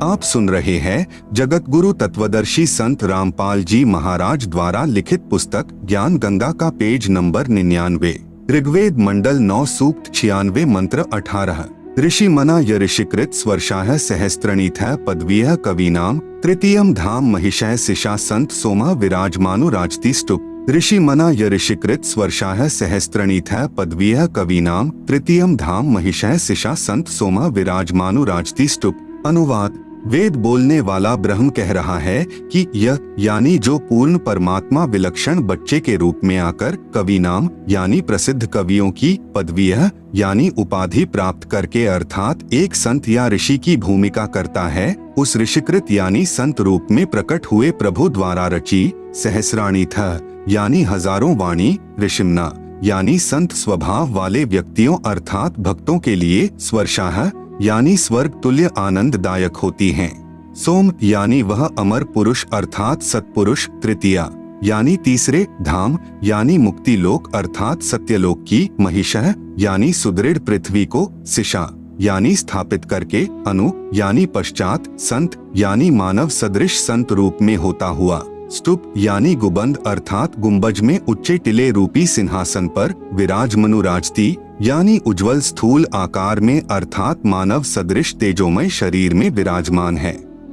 आप सुन रहे हैं जगत गुरु तत्वदर्शी संत रामपाल जी महाराज द्वारा लिखित पुस्तक ज्ञान गंगा का पेज नंबर 99। ऋग्वेद मंडल 9 सूक्त 96 मंत्र 18। ऋषि मना य ऋषिकृत स्वर्षाः सहस्रणीथः पदवीयः कवीनाम तृतीयम धाम महिषः सिषा संत सोमा विराजमानो राजति स्तुप। ऋषि मना य ऋषिकृत स्वर्षाः सहस्रणीथः पदवीयः कवीनाम तृतीयम धाम महिषः सिषा संत सोमा विराजमानो राजति स्तुप। अनुवाद। वेद बोलने वाला ब्रह्म कह रहा है कि यह यानी जो पूर्ण परमात्मा विलक्षण बच्चे के रूप में आकर कवि नाम यानी प्रसिद्ध कवियों की पदवीयः यानी उपाधि प्राप्त करके अर्थात एक संत या ऋषि की भूमिका करता है, उस ऋषिकृत यानी संत रूप में प्रकट हुए प्रभु द्वारा रची सहस्राणीथः यानी हजारों वाणी ऋषिमना यानी संत स्वभाव वाले व्यक्तियों अर्थात भक्तों के लिए स्वर्षाः यानी स्वर्ग तुल्य आनंददायक होती हैं। सोम यानी वह अमर पुरुष अर्थात सत्पुरुष। तृतीया यानी तीसरे। धाम यानी मुक्ति लोक अर्थात सत्यलोक की। महिषः यानी सुदृढ़ पृथ्वी को। सिषा यानी स्थापित करके। अनु यानी पश्चात। संत यानी मानव सदृश संत रूप में होता हुआ। स्तूप यानी गुबंद अर्थात गुंबज में उच्चे टिले रूपी सिंहासन पर। विराजमनु राजती यानी उज्जवल स्थूल आकार में अर्थात मानव सदृश तेजोमय शरीर में विराजमान है।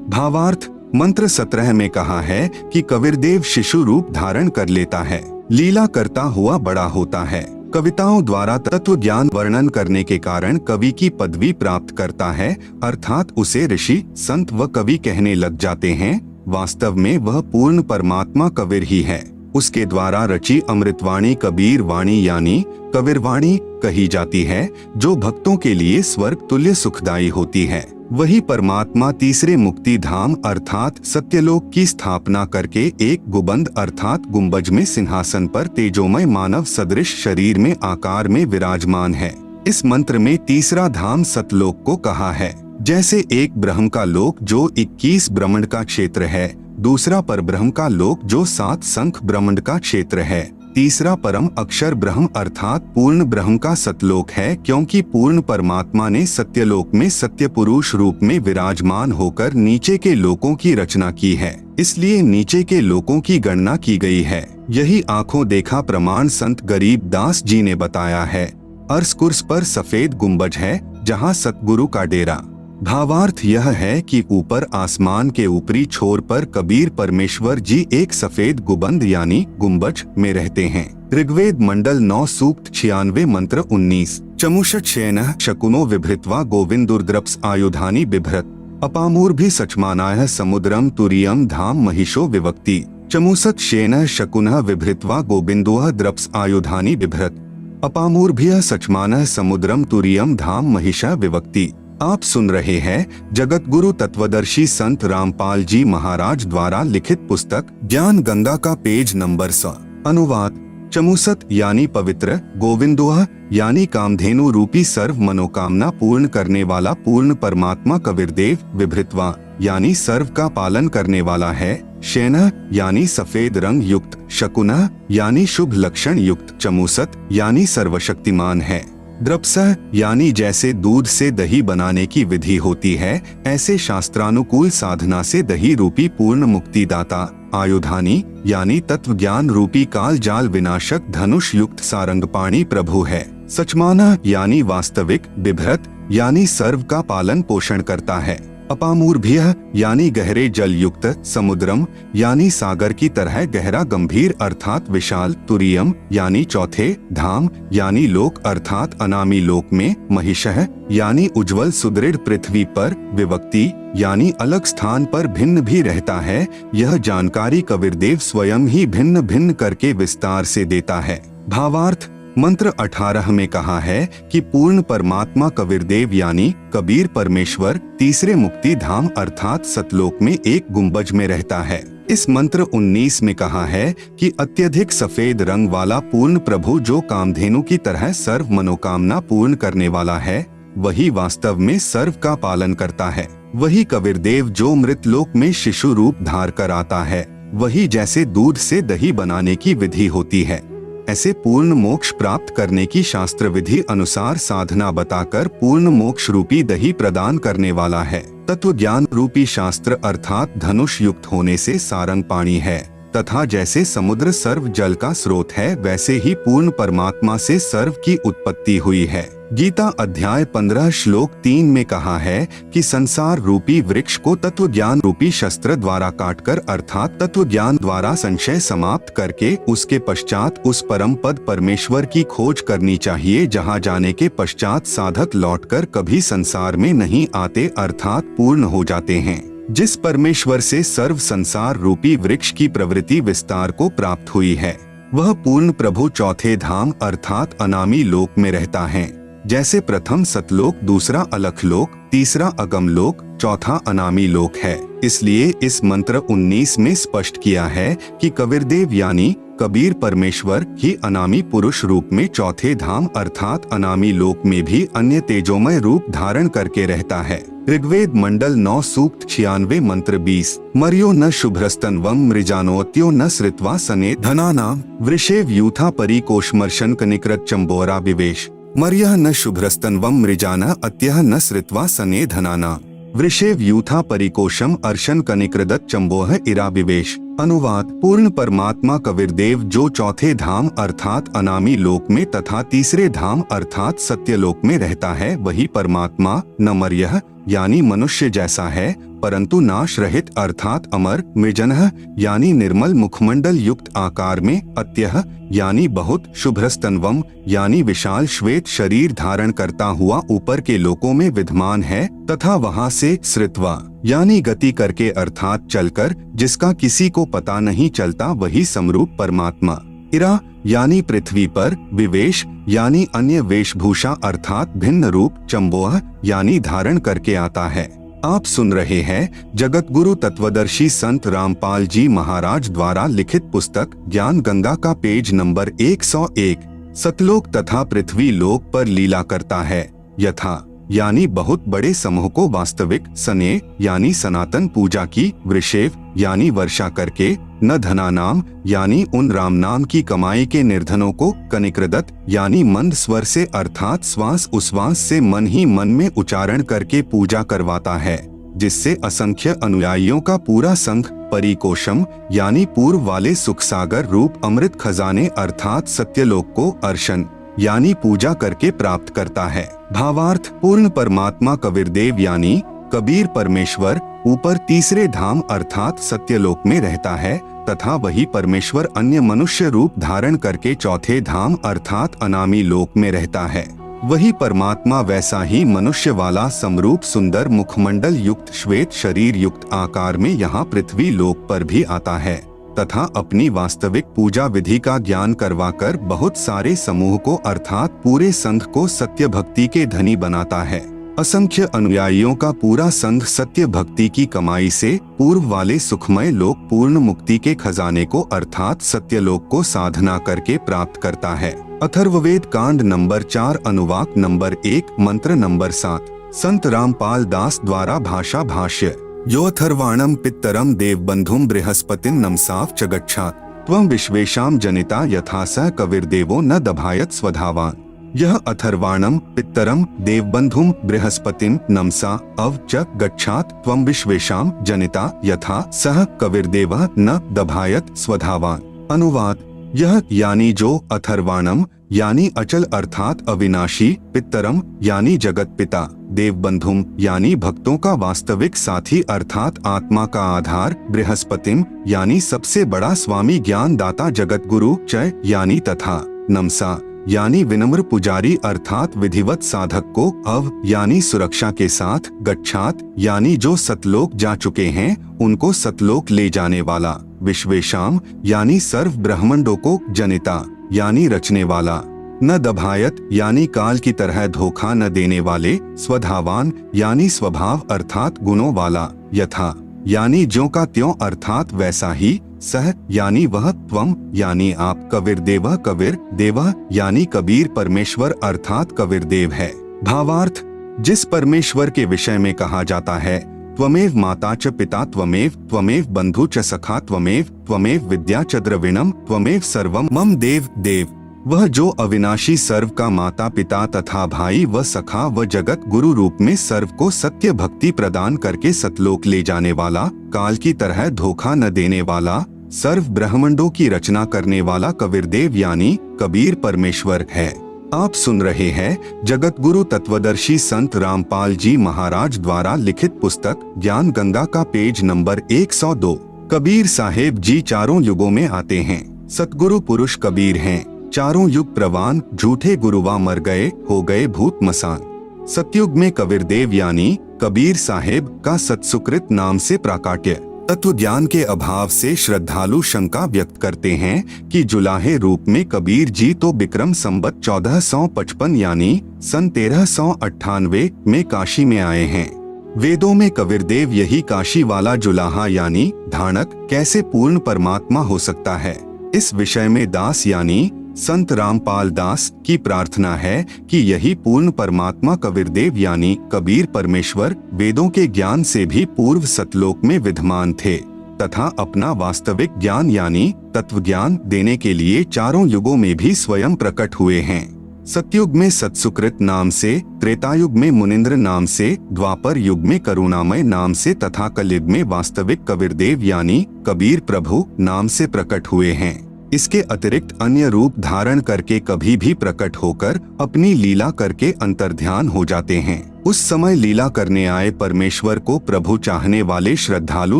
भावार्थ। मंत्र 17 में कहा है कि कबीरदेव शिशु रूप धारण कर लेता है, लीला करता हुआ बड़ा होता है, कविताओं द्वारा तत्व ज्ञान वर्णन करने के कारण कवि की पदवी प्राप्त करता है अर्थात उसे ऋषि संत व कवि कहने लग जाते हैं। वास्तव में वह पूर्ण परमात्मा कबीर ही है। उसके द्वारा रची अमृतवाणी कबीर वाणी यानी कबीरवाणी कही जाती है, जो भक्तों के लिए स्वर्ग तुल्य सुखदायी होती है। वही परमात्मा तीसरे मुक्ति धाम अर्थात सत्यलोक की स्थापना करके एक गुबंद अर्थात गुंबज में सिंहासन पर तेजोमय मानव सदृश शरीर में आकार में विराजमान है। इस मंत्र में तीसरा धाम सतलोक को कहा है। जैसे एक ब्रह्म का लोक जो 21 ब्रह्मांड का क्षेत्र है, दूसरा परब्रह्म का लोक जो 7 संख ब्रह्मांड का क्षेत्र है, तीसरा परम अक्षर ब्रह्म अर्थात पूर्ण ब्रह्म का सतलोक है, क्योंकि पूर्ण परमात्मा ने सत्यलोक में सत्य पुरुष रूप में विराजमान होकर नीचे के लोकों की रचना की है, इसलिए नीचे के लोकों की गणना की गई है। यही आंखों देखा प्रमाण संत गरीब दास जी ने बताया है। अर्श कुर्स पर सफेद गुंबज है जहाँ सतगुरु का डेरा। भावार्थ यह है कि ऊपर आसमान के ऊपरी छोर पर कबीर परमेश्वर जी एक सफेद गुबंद यानी गुंबज में रहते हैं। ऋग्वेद मंडल 9 सूक्त 96 मंत्र 19। चमुषट शयनः शकुनो विभृत्वा गोविंदुर्द्रप्स आयुधानि बिभ्रत अपामूर्भि सचमानायः समुद्रम तुरीयम धाम महिषो विवक्ति। चमुसत शयनः शकुनः विभृत्वा गोविंदोः द्रप्स आयुधानि बिभ्रत अपामूर्भ्यः सचमानः समुद्रम तुरीयम धाम महिषः विवक्ति। आप सुन रहे हैं जगत गुरु तत्वदर्शी संत रामपाल जी महाराज द्वारा लिखित पुस्तक ज्ञान गंगा का पेज नंबर 100। अनुवाद। चमुसत यानी पवित्र, गोविंदोह यानी कामधेनु रूपी सर्व मनोकामना पूर्ण करने वाला पूर्ण परमात्मा कबीरदेव। विभृत्वा यानी सर्व का पालन करने वाला है। शयनः यानी सफेद रंग युक्त। शकुनः यानी शुभ लक्षण युक्त। चमुसत यानी सर्वशक्तिमान है। द्रप्सः यानी जैसे दूध से दही बनाने की विधि होती है, ऐसे शास्त्रानुकूल साधना से दही रूपी पूर्ण मुक्तिदाता। आयुधानी यानी तत्व ज्ञान रूपी काल जाल विनाशक धनुष युक्त सारंगपाणी प्रभु है। सचमानः यानी वास्तविक। बिभ्रत यानी सर्व का पालन पोषण करता है। अपामूर्भ्यः यानी गहरे जल युक्त। समुद्रम यानी सागर की तरह गहरा गंभीर अर्थात विशाल। तुरीयम यानी चौथे। धाम यानी लोक अर्थात अनामी लोक में। महिषः यानी उज्जवल सुदृढ़ पृथ्वी पर। विवक्ति यानी अलग स्थान पर भिन्न भी रहता है। यह जानकारी कबीरदेव स्वयं ही भिन्न भिन्न करके विस्तार से देता है। भावार्थ। मंत्र 18 में कहा है कि पूर्ण परमात्मा कबीरदेव यानी कबीर परमेश्वर तीसरे मुक्ति धाम अर्थात सतलोक में एक गुंबज में रहता है। इस मंत्र 19 में कहा है कि अत्यधिक सफेद रंग वाला पूर्ण प्रभु जो कामधेनु की तरह सर्व मनोकामना पूर्ण करने वाला है, वही वास्तव में सर्व का पालन करता है। वही कबीरदेव जो मृतलोक में शिशु रूप धार कर आता है, वही जैसे दूध से दही बनाने की विधि होती है, ऐसे पूर्ण मोक्ष प्राप्त करने की शास्त्र विधि अनुसार साधना बताकर पूर्ण मोक्ष रूपी दही प्रदान करने वाला है। तत्व ज्ञान रूपी शास्त्र अर्थात धनुष युक्त होने से सारंग पाणी है तथा जैसे समुद्र सर्व जल का स्रोत है वैसे ही पूर्ण परमात्मा से सर्व की उत्पत्ति हुई है। गीता अध्याय 15 श्लोक 3 में कहा है कि संसार रूपी वृक्ष को तत्व ज्ञान रूपी शस्त्र द्वारा काटकर अर्थात तत्व ज्ञान द्वारा संशय समाप्त करके उसके पश्चात उस परम पद परमेश्वर की खोज करनी चाहिए, जहां जाने के पश्चात साधक लौटकर कभी संसार में नहीं आते अर्थात पूर्ण हो जाते हैं। जिस परमेश्वर से सर्व संसार रूपी वृक्ष की प्रवृत्ति विस्तार को प्राप्त हुई है वह पूर्ण प्रभु चौथे धाम अर्थात अनामी लोक में रहता है। जैसे प्रथम सतलोक, दूसरा अलख लोक, तीसरा अगम लोक, चौथा अनामी लोक है। इसलिए इस मंत्र 19 में स्पष्ट किया है कि कबीरदेव यानी कबीर परमेश्वर ही अनामी पुरुष रूप में चौथे धाम अर्थात अनामी लोक में भी अन्य तेजोमय रूप धारण करके रहता है। ऋग्वेद मंडल 9 सूक्त 96 मंत्र 20 मर्यो न शुभ्रस्तन्वं मृजानोत्यो न श्रित्वा सने धनानाम वृषेव यूथा परिकोशमर्शन कनिकृत चंबोरा विवेश मर्यः न शुभ्रस्तन्वं मृजाना अत्यः न श्रित्वा सने धनानाम वृषेव यूथा परिकोशम अर्शन कनिकृदत चंबोह इरा विवेश। अनुवाद पूर्ण परमात्मा कबीरदेव जो चौथे धाम अर्थात अनामी लोक में तथा तीसरे धाम अर्थात सत्यलोक में रहता है वही परमात्मा न मर्यः यानी मनुष्य जैसा है परंतु नाश रहित अर्थात अमर, मृजनः यानी निर्मल मुखमंडल युक्त आकार में, अत्यः यानी बहुत, शुभ्रस्तन्वम यानी विशाल श्वेत शरीर धारण करता हुआ ऊपर के लोकों में विद्यमान है तथा वहां से श्रित्वा यानी गति करके अर्थात चलकर जिसका किसी को पता नहीं चलता वही समरूप परमात्मा। इरा यानी पृथ्वी पर, विवेश यानी अन्य वेशभूषा अर्थात भिन्न रूप, चंबोह यानी धारण करके आता है। आप सुन रहे हैं जगत गुरु तत्वदर्शी संत रामपाल जी महाराज द्वारा लिखित पुस्तक ज्ञान गंगा का पेज नंबर 101। सतलोक तथा पृथ्वी लोक पर लीला करता है। यथा यानी बहुत बड़े समूह को वास्तविक, सने यानी सनातन पूजा की, वृषेव यानी वर्षा करके, न धना नाम यानी उन राम नाम की कमाई के निर्धनों को, कनिकृदत यानी मंद स्वर से अर्थात श्वास उश्वास से मन ही मन में उच्चारण करके पूजा करवाता है, जिससे असंख्य अनुयायियों का पूरा संघ, परिकोशम यानी पूर्व वाले सुख सागर रूप अमृत खजाने अर्थात सत्यलोक को अर्शन यानी पूजा करके प्राप्त करता है। भावार्थ पूर्ण परमात्मा कबीरदेव यानी कबीर परमेश्वर ऊपर तीसरे धाम अर्थात सत्यलोक में रहता है तथा वही परमेश्वर अन्य मनुष्य रूप धारण करके चौथे धाम अर्थात अनामी लोक में रहता है। वही परमात्मा वैसा ही मनुष्य वाला समरूप सुंदर मुखमंडल युक्त श्वेत शरीर युक्त आकार में यहाँ पृथ्वी लोक पर भी आता है तथा अपनी वास्तविक पूजा विधि का ज्ञान करवाकर बहुत सारे समूह को अर्थात पूरे संघ को सत्य भक्ति के धनी बनाता है। असंख्य अनुयायियों का पूरा संघ सत्य भक्ति की कमाई से पूर्व वाले सुखमय लोक पूर्ण मुक्ति के खजाने को अर्थात सत्यलोक को साधना करके प्राप्त करता है। अथर्ववेद कांड नंबर 4 अनुवाक नंबर 1 मंत्र नंबर 7। संत रामपाल दास द्वारा भाषा भाष्य। यो अथर्वाणम पित्तरम देवबंधुम बृहस्पतिं नमसाव च गच्छात् त्वं विश्वेशाम जनिता यथा स कविर्देवो न दभायत स्वधावान। यह अथर्वाणम पित्तरम देवबंधुम बृहस्पतिं नमसा अव च गच्छात् त्वं विश्वेशाम जनिता यथा सह कविर्देवः न दभायत स्वधावान। अनुवाद यह यानी जो अथर्वाणम यानी अचल अर्थात अविनाशी, पित्तरम यानी जगत पिता, देवबंधुम यानी भक्तों का वास्तविक साथी अर्थात आत्मा का आधार, बृहस्पतिम यानी सबसे बड़ा स्वामी ज्ञान दाता जगत गुरु, च यानी तथा, नमसा यानी विनम्र पुजारी अर्थात विधिवत साधक को, अव यानी सुरक्षा के साथ, गच्छात यानी जो सतलोक जा चुके हैं उनको सतलोक ले जाने वाला, विश्वेशाम यानी सर्व ब्रह्मांडों को, जनिता यानी रचने वाला, न दभायत यानी काल की तरह धोखा न देने वाले, स्वधावान यानी स्वभाव अर्थात गुणों वाला, यथा यानी ज्यों का त्यों अर्थात वैसा ही, सह यानी वह, त्वम यानी आप, कबीरदेव कबीर देवः यानी कबीर परमेश्वर अर्थात कबीरदेव है। भावार्थ जिस परमेश्वर के विषय में कहा जाता है त्वमेव माता च पिता त्वमेव बंधु च सखा त्वमेव विद्या च द्रविणम त्वमेव सर्वम मम देव देव, वह जो अविनाशी सर्व का माता पिता तथा भाई व सखा व जगत गुरु रूप में सर्व को सत्य भक्ति प्रदान करके सतलोक ले जाने वाला, काल की तरह धोखा न देने वाला, सर्व ब्रह्मांडों की रचना करने वाला कबीरदेव यानी कबीर परमेश्वर है। आप सुन रहे हैं जगत गुरु तत्वदर्शी संत रामपाल जी महाराज द्वारा लिखित पुस्तक ज्ञान गंगा का पेज नंबर 102। कबीर साहेब जी चारों युगों में आते हैं। सतगुरु पुरुष कबीर हैं। चारों युग प्रवान, झूठे गुरुवा मर गए, हो गए भूत मसान। सतयुग में कबीरदेव यानी कबीर साहेब का सत्सुकृत नाम से प्राकाट्य। तत्व ज्ञान के अभाव से श्रद्धालु शंका व्यक्त करते हैं कि जुलाहे रूप में कबीर जी तो विक्रम संवत 1455 यानी सन 1398 में काशी में आए हैं। वेदों में कबीरदेव यही काशी वाला जुलाहा यानी धानक कैसे पूर्ण परमात्मा हो सकता है? इस विषय में दास यानी संत रामपाल दास की प्रार्थना है कि यही पूर्ण परमात्मा कबीरदेव यानी कबीर परमेश्वर वेदों के ज्ञान से भी पूर्व सतलोक में विद्यमान थे तथा अपना वास्तविक ज्ञान यानी तत्व ज्ञान देने के लिए चारों युगों में भी स्वयं प्रकट हुए हैं। सतयुग में सत्सुकृत नाम से, त्रेतायुग में मुनिंद्र नाम से, द्वापर युग में करुणामय नाम से तथा कलयुग में वास्तविक कबीरदेव यानी कबीर प्रभु नाम से प्रकट हुए हैं। इसके अतिरिक्त अन्य रूप धारण करके कभी भी प्रकट होकर अपनी लीला करके अंतर्ध्यान हो जाते हैं। उस समय लीला करने आए परमेश्वर को प्रभु चाहने वाले श्रद्धालु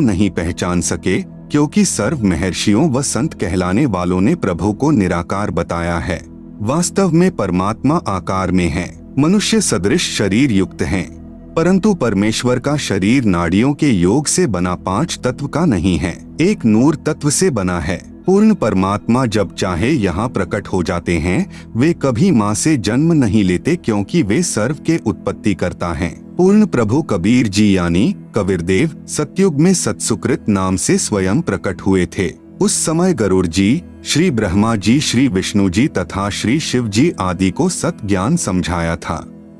नहीं पहचान सके, क्योंकि सर्व महर्षियों व संत कहलाने वालों ने प्रभु को निराकार बताया है। वास्तव में परमात्मा आकार में है, मनुष्य सदृश शरीर युक्त हैं, परंतु परमेश्वर का शरीर नाड़ियों के योग से बना 5 तत्व का नहीं है, एक नूर तत्व से बना है। पूर्ण परमात्मा जब चाहे यहाँ प्रकट हो जाते हैं। वे कभी माँ से जन्म नहीं लेते, क्योंकि वे सर्व के उत्पत्ति करता हैं। पूर्ण प्रभु कबीर जी यानी कबीरदेव सतयुग में सत्सुकृत नाम से स्वयं प्रकट हुए थे। उस समय गरुड़ जी, श्री ब्रह्मा जी, श्री विष्णु जी तथा श्री शिव जी आदि को सत ज्ञान समझाया था।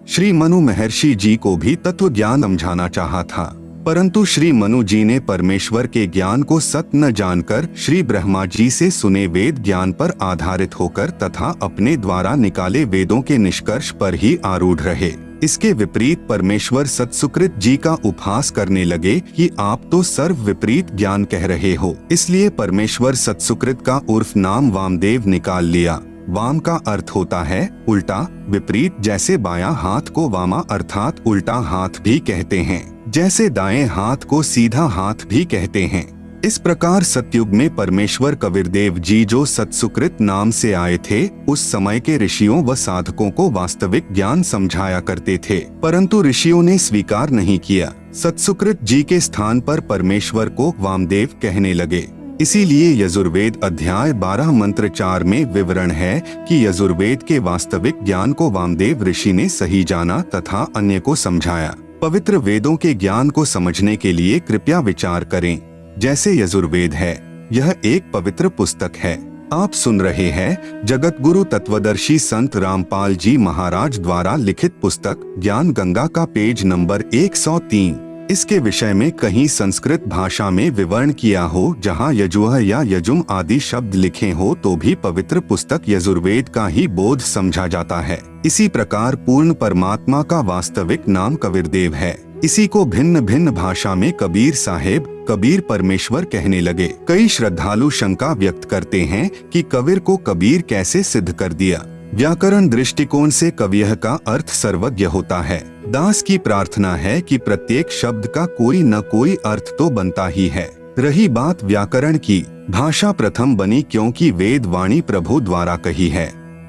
श्री मनु महर्षि जी को भी तत्व ज्ञान समझाना चाहा था, परंतु श्री मनु जी ने परमेश्वर के ज्ञान को सत न जानकर श्री ब्रह्मा जी से सुने वेद ज्ञान पर आधारित होकर तथा अपने द्वारा निकाले वेदों के निष्कर्ष पर ही आरूढ़ रहे। इसके विपरीत परमेश्वर सत्सुकृत जी का उपहास करने लगे कि आप तो सर्व विपरीत ज्ञान कह रहे हो। इसलिए परमेश्वर सत्सुकृत का उर्फ नाम वामदेव निकाल लिया। वाम का अर्थ होता है उल्टा, विपरीत, जैसे बायां हाथ को वामा अर्थात उल्टा हाथ भी कहते हैं, जैसे दाएं हाथ को सीधा हाथ भी कहते हैं। इस प्रकार सतयुग में परमेश्वर कबीरदेव जी जो सत्सुकृत नाम से आए थे, उस समय के ऋषियों व साधकों को वास्तविक ज्ञान समझाया करते थे, परंतु ऋषियों ने स्वीकार नहीं किया। सत्सुकृत जी के स्थान पर परमेश्वर को वामदेव कहने लगे। इसीलिए यजुर्वेद अध्याय 12 मंत्र 4 में विवरण है कि यजुर्वेद के वास्तविक ज्ञान को वामदेव ऋषि ने सही जाना तथा अन्य को समझाया। पवित्र वेदों के ज्ञान को समझने के लिए कृपया विचार करें। जैसे यजुर्वेद है, यह एक पवित्र पुस्तक है। आप सुन रहे हैं जगत गुरु तत्वदर्शी संत रामपाल जी महाराज द्वारा लिखित पुस्तक ज्ञान गंगा का पेज नंबर 103। इसके विषय में कहीं संस्कृत भाषा में विवरण किया हो, जहाँ यजुः या यजुम आदि शब्द लिखे हो, तो भी पवित्र पुस्तक यजुर्वेद का ही बोध समझा जाता है। इसी प्रकार पूर्ण परमात्मा का वास्तविक नाम कबीरदेव है। इसी को भिन्न भिन्न भाषा में कबीर साहेब, कबीर परमेश्वर कहने लगे। कई श्रद्धालु शंका व्यक्त करते हैं कि कबीर को कबीर कैसे सिद्ध कर दिया। व्याकरण दृष्टिकोण से कवियः का अर्थ सर्वज्ञ होता है। दास की प्रार्थना है कि प्रत्येक शब्द का कोई न कोई अर्थ तो बनता ही है। रही बात व्याकरण की, भाषा प्रथम बनी क्योंकि वेद वाणी प्रभु द्वारा कही है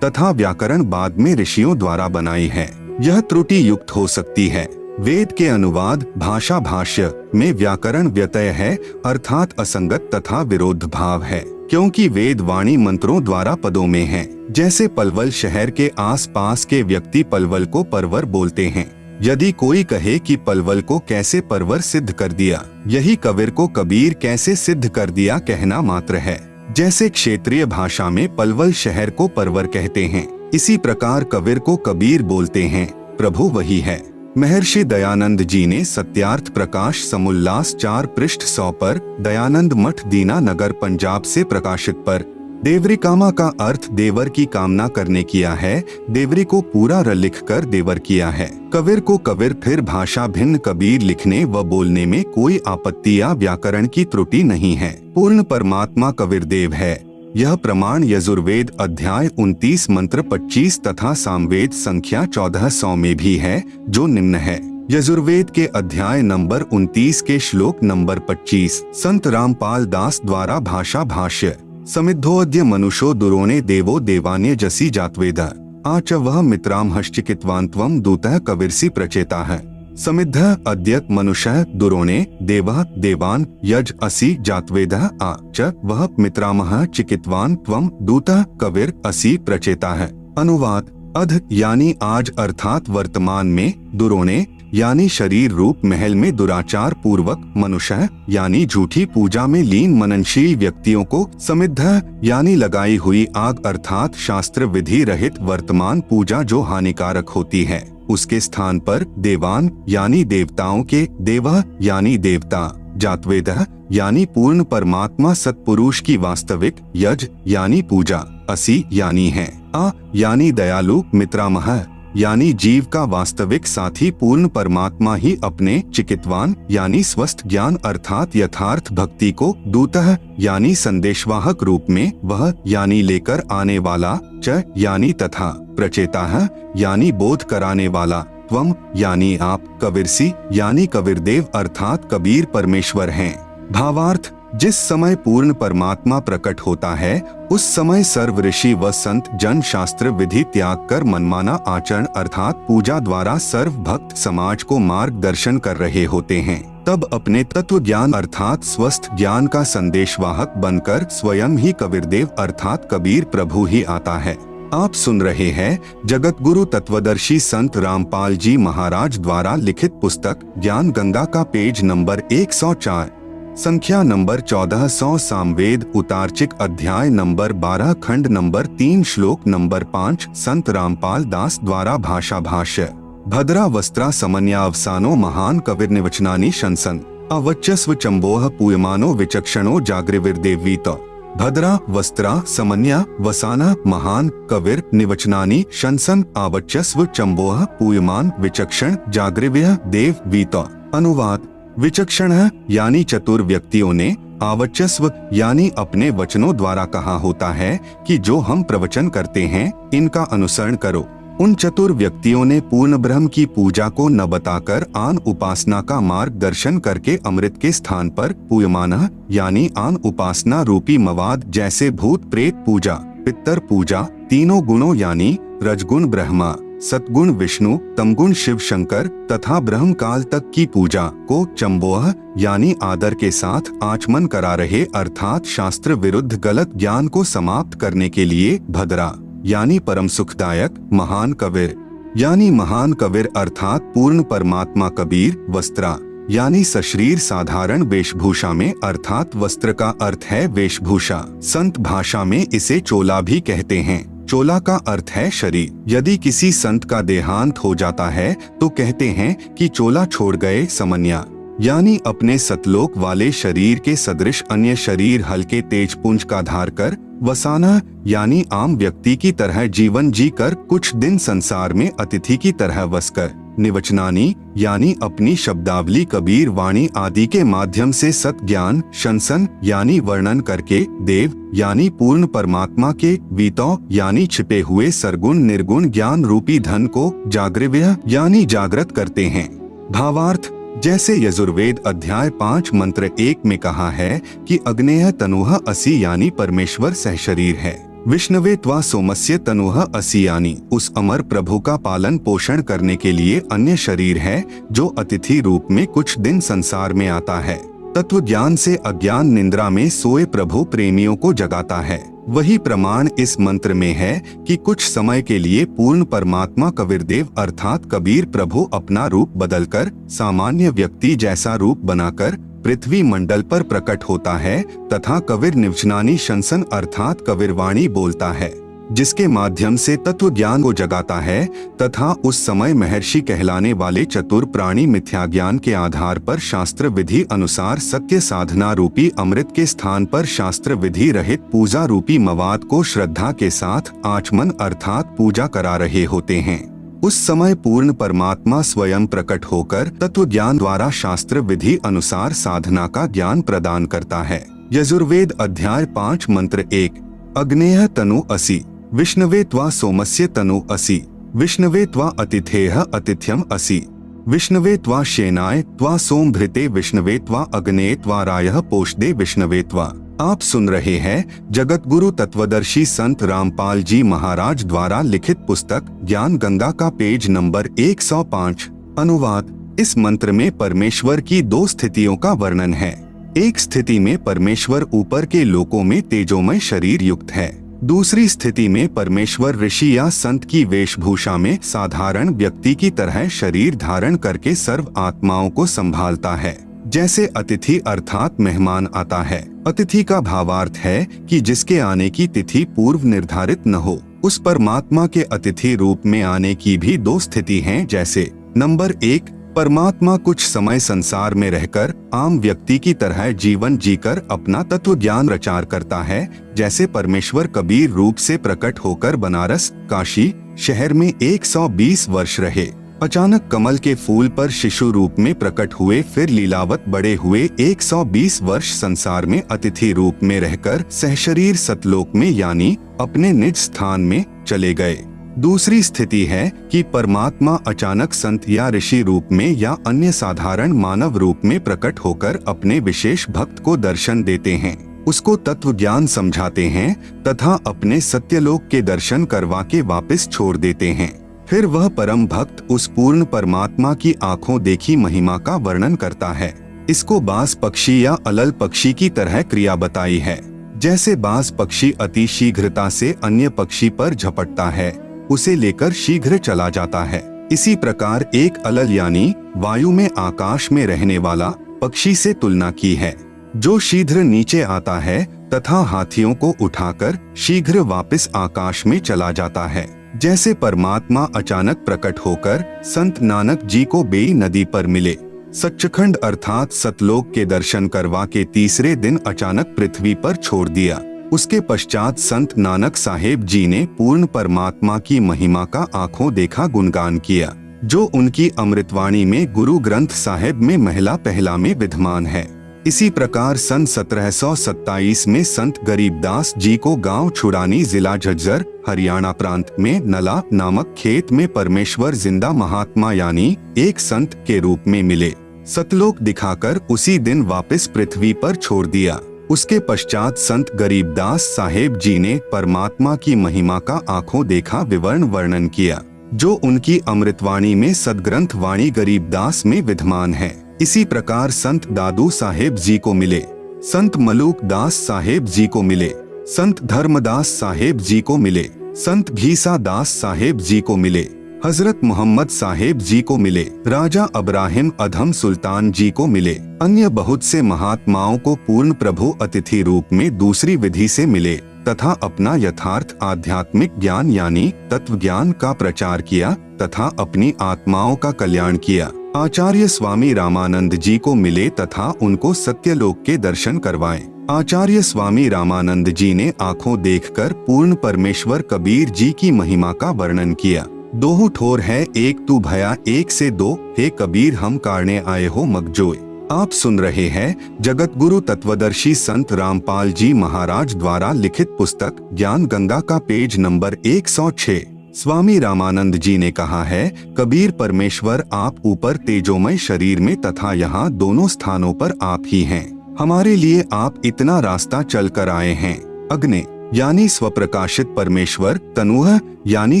तथा व्याकरण बाद में ऋषियों द्वारा बनाई है। यह त्रुटि युक्त हो सकती है। वेद के अनुवाद भाषा भाष्य में व्याकरण व्यत्यय है, अर्थात असंगत तथा विरोध भाव है, क्योंकि वेद वाणी मंत्रों द्वारा पदों में है। जैसे पलवल शहर के आसपास के व्यक्ति पलवल को परवर बोलते हैं। यदि कोई कहे कि पलवल को कैसे परवर सिद्ध कर दिया, यही कबीर को कबीर कैसे सिद्ध कर दिया कहना मात्र है। जैसे क्षेत्रीय भाषा में पलवल शहर को परवर कहते हैं, इसी प्रकार कबीर को कबीर बोलते हैं। प्रभु वही है। महर्षि दयानंद जी ने सत्यार्थ प्रकाश समुल्लास 4 पृष्ठ 100 पर दयानंद मठ दीना नगर पंजाब से प्रकाशित पर देवरिकामा का अर्थ देवर की कामना करने किया है। देवरी को पूरा र लिख कर देवर किया है। कबीर को कबीर, फिर भाषा भिन्न कबीर। लिखने व बोलने में कोई आपत्ति या व्याकरण की त्रुटि नहीं है। पूर्ण परमात्मा कबीर देव है। यह प्रमाण यजुर्वेद अध्याय 29 मंत्र 25 तथा सामवेद संख्या 1400 में भी है, जो निम्न है। यजुर्वेद के अध्याय नंबर 29 के श्लोक नंबर 25, संत रामपाल दास द्वारा भाषा भाष्य। समिद्धोऽद्य मनुषो दुरोणे देवो देवान्य जसी जातवेद आच वह मित्रामहश्चिकित्वान्त्वं दूतः कविर्षि प्रचेता है। समिद्ध अद्य मनुष्य दुरोणे देवः देवान यज असि जातवेदः आ च वह मित्रामह चिकित्वान त्वं दूतः कविर असि प्रचेता है। अनुवाद: अध यानी आज अर्थात वर्तमान में, दुरोणे यानी शरीर रूप महल में दुराचार पूर्वक, मनुष्य यानी झूठी पूजा में लीन मननशील व्यक्तियों को, समिद्ध यानी लगाई हुई आग अर्थात शास्त्र विधि रहित वर्तमान पूजा जो हानिकारक होती है, उसके स्थान पर देवान यानी देवताओं के, देवः यानी देवता, जातवेदः यानी पूर्ण परमात्मा सत्पुरुष की वास्तविक, यज यानी पूजा, असि यानी है, आ यानी दयालु, मित्रामह यानी जीव का वास्तविक साथी पूर्ण परमात्मा ही अपने चिकित्वान यानी स्वस्थ ज्ञान अर्थात यथार्थ भक्ति को, दूतः यानी संदेशवाहक रूप में, वह यानी लेकर आने वाला, च यानी तथा, प्रचेताः यानी बोध कराने वाला, त्वम यानी आप, कबीरसी यानी कबीरदेव अर्थात कबीर परमेश्वर हैं। भावार्थ: जिस समय पूर्ण परमात्मा प्रकट होता है उस समय सर्व ऋषि व संत जन शास्त्र विधि त्याग कर मनमाना आचरण अर्थात पूजा द्वारा सर्व भक्त समाज को मार्गदर्शन कर रहे होते हैं। तब अपने तत्व ज्ञान अर्थात स्वस्थ ज्ञान का संदेशवाहक बनकर स्वयं ही कबीरदेव अर्थात कबीर प्रभु ही आता है। आप सुन रहे हैं जगत गुरु तत्वदर्शी संत रामपाल जी महाराज द्वारा लिखित पुस्तक ज्ञान गंगा का पेज नंबर 104, संख्या नंबर 1400, सामवेद उतारचिक अध्याय नंबर 12 खंड नंबर 3 श्लोक नंबर 5, संत रामपाल दास द्वारा भाषा भाष्य। भद्रा वस्त्रा समन्यावसानो महान कविर्निवचनानि शंसन अवच्यस्व चंबोह पूयमानो विचक्षणो जागृविर्देवीत। भद्रा वस्त्रा समन्या वसाना महान कविर निवचनानि शंसन आवच्यस्व चंबोह पूयमान विचक्षण जागृव्य देव वीत। अनुवाद: विचक्षण यानी चतुर व्यक्तियों ने, आवच्यस्व यानी अपने वचनों द्वारा कहा होता है कि जो हम प्रवचन करते हैं इनका अनुसरण करो। उन चतुर व्यक्तियों ने पूर्ण ब्रह्म की पूजा को न बताकर आन उपासना का मार्गदर्शन करके अमृत के स्थान पर पूयमान यानी आन उपासना रूपी मवाद जैसे भूत प्रेत पूजा, पितर पूजा, तीनों गुणों यानी रजगुण ब्रह्मा, सतगुण विष्णु, तमगुण शिव शंकर तथा ब्रह्म काल तक की पूजा को चंबोह यानी आदर के साथ आचमन करा रहे अर्थात शास्त्र विरुद्ध गलत ज्ञान को समाप्त करने के लिए भद्रा यानी परम सुखदायक, महान कबीर यानी महान कबीर अर्थात पूर्ण परमात्मा कबीर, वस्त्रा यानी सशरीर साधारण वेशभूषा में अर्थात वस्त्र का अर्थ है वेशभूषा। संत भाषा में इसे चोला भी कहते हैं। चोला का अर्थ है शरीर। यदि किसी संत का देहांत हो जाता है तो कहते हैं कि चोला छोड़ गए। समन्या यानी अपने सतलोक वाले शरीर के सदृश अन्य शरीर हल्के तेज पुंज का धार कर, वसाना यानी आम व्यक्ति की तरह जीवन जी कर कुछ दिन संसार में अतिथि की तरह बसकर, निवचनानी यानी अपनी शब्दावली कबीर वाणी आदि के माध्यम से सत ज्ञान, शंसन यानी वर्णन करके, देव यानी पूर्ण परमात्मा के, वीतौ यानी छिपे हुए सरगुण निर्गुण ज्ञान रूपी धन को, जागृव्य यानी जागृत करते हैं। भावार्थ: जैसे यजुर्वेद अध्याय 5 मंत्र 1 में कहा है कि अग्नेय तनुह असि यानी परमेश्वर सहशरीर है, विष्णवे त्वा सोमस्य तनुह असि यानी उस अमर प्रभु का पालन पोषण करने के लिए अन्य शरीर है जो अतिथि रूप में कुछ दिन संसार में आता है। तत्व ज्ञान से अज्ञान निंद्रा में सोए प्रभु प्रेमियों को जगाता है। वही प्रमाण इस मंत्र में है कि कुछ समय के लिए पूर्ण परमात्मा कबीरदेव अर्थात कबीर प्रभु अपना रूप बदलकर सामान्य व्यक्ति जैसा रूप बनाकर पृथ्वी मंडल पर प्रकट होता है तथा कबीर निवचनानी शंसन अर्थात कबीरवाणी बोलता है। जिसके माध्यम से तत्व ज्ञान को जगाता है तथा उस समय महर्षि कहलाने वाले चतुर प्राणी मिथ्या ज्ञान के आधार पर शास्त्र विधि अनुसार सत्य साधना रूपी अमृत के स्थान पर शास्त्र विधि रहित पूजा रूपी मवाद को श्रद्धा के साथ आचमन अर्थात पूजा करा रहे होते हैं। उस समय पूर्ण परमात्मा स्वयं प्रकट होकर तत्व ज्ञान द्वारा शास्त्र विधि अनुसार साधना का ज्ञान प्रदान करता है। यजुर्वेद अध्याय 5 मंत्र 1। अग्नेय तनु असि विष्णवे त्वा सोमस्य तनु असि विष्णवे त्वा अतिथेय अतिथ्यम असि विष्णवे त्वा शेनाय त्वा सोमभृते विष्णवे त्वा अग्ने त्वा रायः पोषदे विष्णवे त्वा। आप सुन रहे हैं जगत गुरु तत्वदर्शी संत रामपाल जी महाराज द्वारा लिखित पुस्तक ज्ञान गंगा का पेज नंबर 105। अनुवाद। इस मंत्र में परमेश्वर की 2 स्थितियों का वर्णन है। एक स्थिति में परमेश्वर ऊपर के लोकों में तेजोमय शरीर युक्त है। दूसरी स्थिति में परमेश्वर ऋषि या संत की वेशभूषा में साधारण व्यक्ति की तरह शरीर धारण करके सर्व आत्माओं को संभालता है। जैसे अतिथि अर्थात मेहमान आता है। अतिथि का भावार्थ है कि जिसके आने की तिथि पूर्व निर्धारित न हो। उस परमात्मा के अतिथि रूप में आने की भी 2 स्थिति हैं। जैसे नंबर 1, परमात्मा कुछ समय संसार में रहकर आम व्यक्ति की तरह जीवन जीकर अपना तत्व ज्ञान प्रचार करता है। जैसे परमेश्वर कबीर रूप से प्रकट होकर बनारस काशी शहर में 120 वर्ष रहे। अचानक कमल के फूल पर शिशु रूप में प्रकट हुए, फिर लीलावत बड़े हुए, 120 वर्ष संसार में अतिथि रूप में रहकर सहशरीर सतलोक में यानी अपने निज स्थान में चले गए। दूसरी स्थिति है कि परमात्मा अचानक संत या ऋषि रूप में या अन्य साधारण मानव रूप में प्रकट होकर अपने विशेष भक्त को दर्शन देते हैं, उसको तत्व ज्ञान समझाते हैं तथा अपने सत्यलोक के दर्शन करवा के वापस छोड़ देते हैं। फिर वह परम भक्त उस पूर्ण परमात्मा की आंखों देखी महिमा का वर्णन करता है। इसको बाज पक्षी या अलल पक्षी की तरह क्रिया बताई है। जैसे बाज पक्षी अति शीघ्रता से अन्य पक्षी पर झपटता है, उसे लेकर शीघ्र चला जाता है। इसी प्रकार एक अलल यानी वायु में आकाश में रहने वाला पक्षी से तुलना की है, जो शीघ्र नीचे आता है तथा हाथियों को उठाकर शीघ्र वापस आकाश में चला जाता है। जैसे परमात्मा अचानक प्रकट होकर संत नानक जी को बेई नदी पर मिले, सच्चखंड अर्थात सतलोक के दर्शन करवा के तीसरे दिन अचानक पृथ्वी पर छोड़ दिया। उसके पश्चात संत नानक साहेब जी ने पूर्ण परमात्मा की महिमा का आंखों देखा गुणगान किया, जो उनकी अमृतवाणी में गुरु ग्रंथ साहिब में महिला पहला में विद्यमान है। इसी प्रकार सन 1727 में संत गरीबदास जी को गांव छुड़ानी जिला झज्जर हरियाणा प्रांत में नला नामक खेत में परमेश्वर जिंदा महात्मा यानी एक संत के रूप में मिले। सतलोक दिखाकर उसी दिन वापस पृथ्वी पर छोड़ दिया। उसके पश्चात संत गरीबदास साहेब जी ने परमात्मा की महिमा का आंखों देखा विवरण वर्णन किया, जो उनकी अमृतवाणी में सदग्रंथ वाणी गरीबदास में विद्यमान है। इसी प्रकार संत दादू साहेब जी को मिले, संत मलूक दास साहेब जी को मिले, संत धर्मदास साहेब जी को मिले, संत घीसा दास साहेब जी को मिले, हजरत मोहम्मद साहेब जी को मिले, राजा अब्राहिम अधम सुल्तान जी को मिले। अन्य बहुत से महात्माओं को पूर्ण प्रभु अतिथि रूप में दूसरी विधि से मिले तथा अपना यथार्थ आध्यात्मिक ज्ञान यानी तत्व ज्ञान का प्रचार किया तथा अपनी आत्माओं का कल्याण किया। आचार्य स्वामी रामानंद जी को मिले तथा उनको सत्यलोक के दर्शन करवाए। आचार्य स्वामी रामानंद जी ने आंखों देखकर पूर्ण परमेश्वर कबीर जी की महिमा का वर्णन किया। दोहु ठोर है एक तू भया एक से दो, हे कबीर हम कारणे आए हो मगजोय। आप सुन रहे हैं जगत गुरु तत्वदर्शी संत रामपाल जी महाराज द्वारा लिखित पुस्तक ज्ञान गंगा का पेज नंबर 106। स्वामी रामानंद जी ने कहा है, कबीर परमेश्वर आप ऊपर तेजोमय शरीर में तथा यहाँ दोनों स्थानों पर आप ही हैं। हमारे लिए आप इतना रास्ता चल कर आए हैं। अग्नि यानी स्वप्रकाशित परमेश्वर, तनुह यानी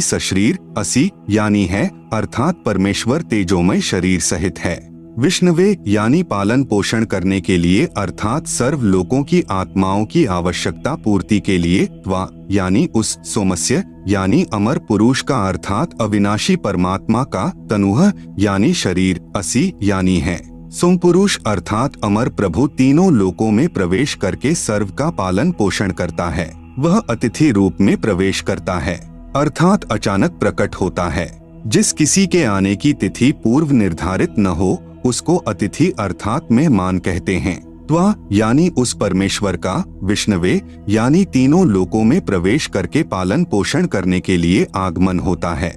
सशरीर, असि यानी है अर्थात परमेश्वर तेजोमय शरीर सहित है। विष्णवे यानी पालन पोषण करने के लिए अर्थात सर्व लोकों की आत्माओं की आवश्यकता पूर्ति के लिए, त्वा यानी उस, सोमस्य यानी अमर पुरुष का अर्थात अविनाशी परमात्मा का, तनुह यानी शरीर, असि यानी है सोम पुरुष अर्थात अमर प्रभु तीनों लोकों में प्रवेश करके सर्व का पालन पोषण करता है। वह अतिथि रूप में प्रवेश करता है, अर्थात अचानक प्रकट होता है। जिस किसी के आने की तिथि पूर्व निर्धारित न हो उसको अतिथि अर्थात मेहमान कहते हैं। त्वा यानी उस परमेश्वर का विष्णवे यानी तीनों लोकों में प्रवेश करके पालन पोषण करने के लिए आगमन होता है।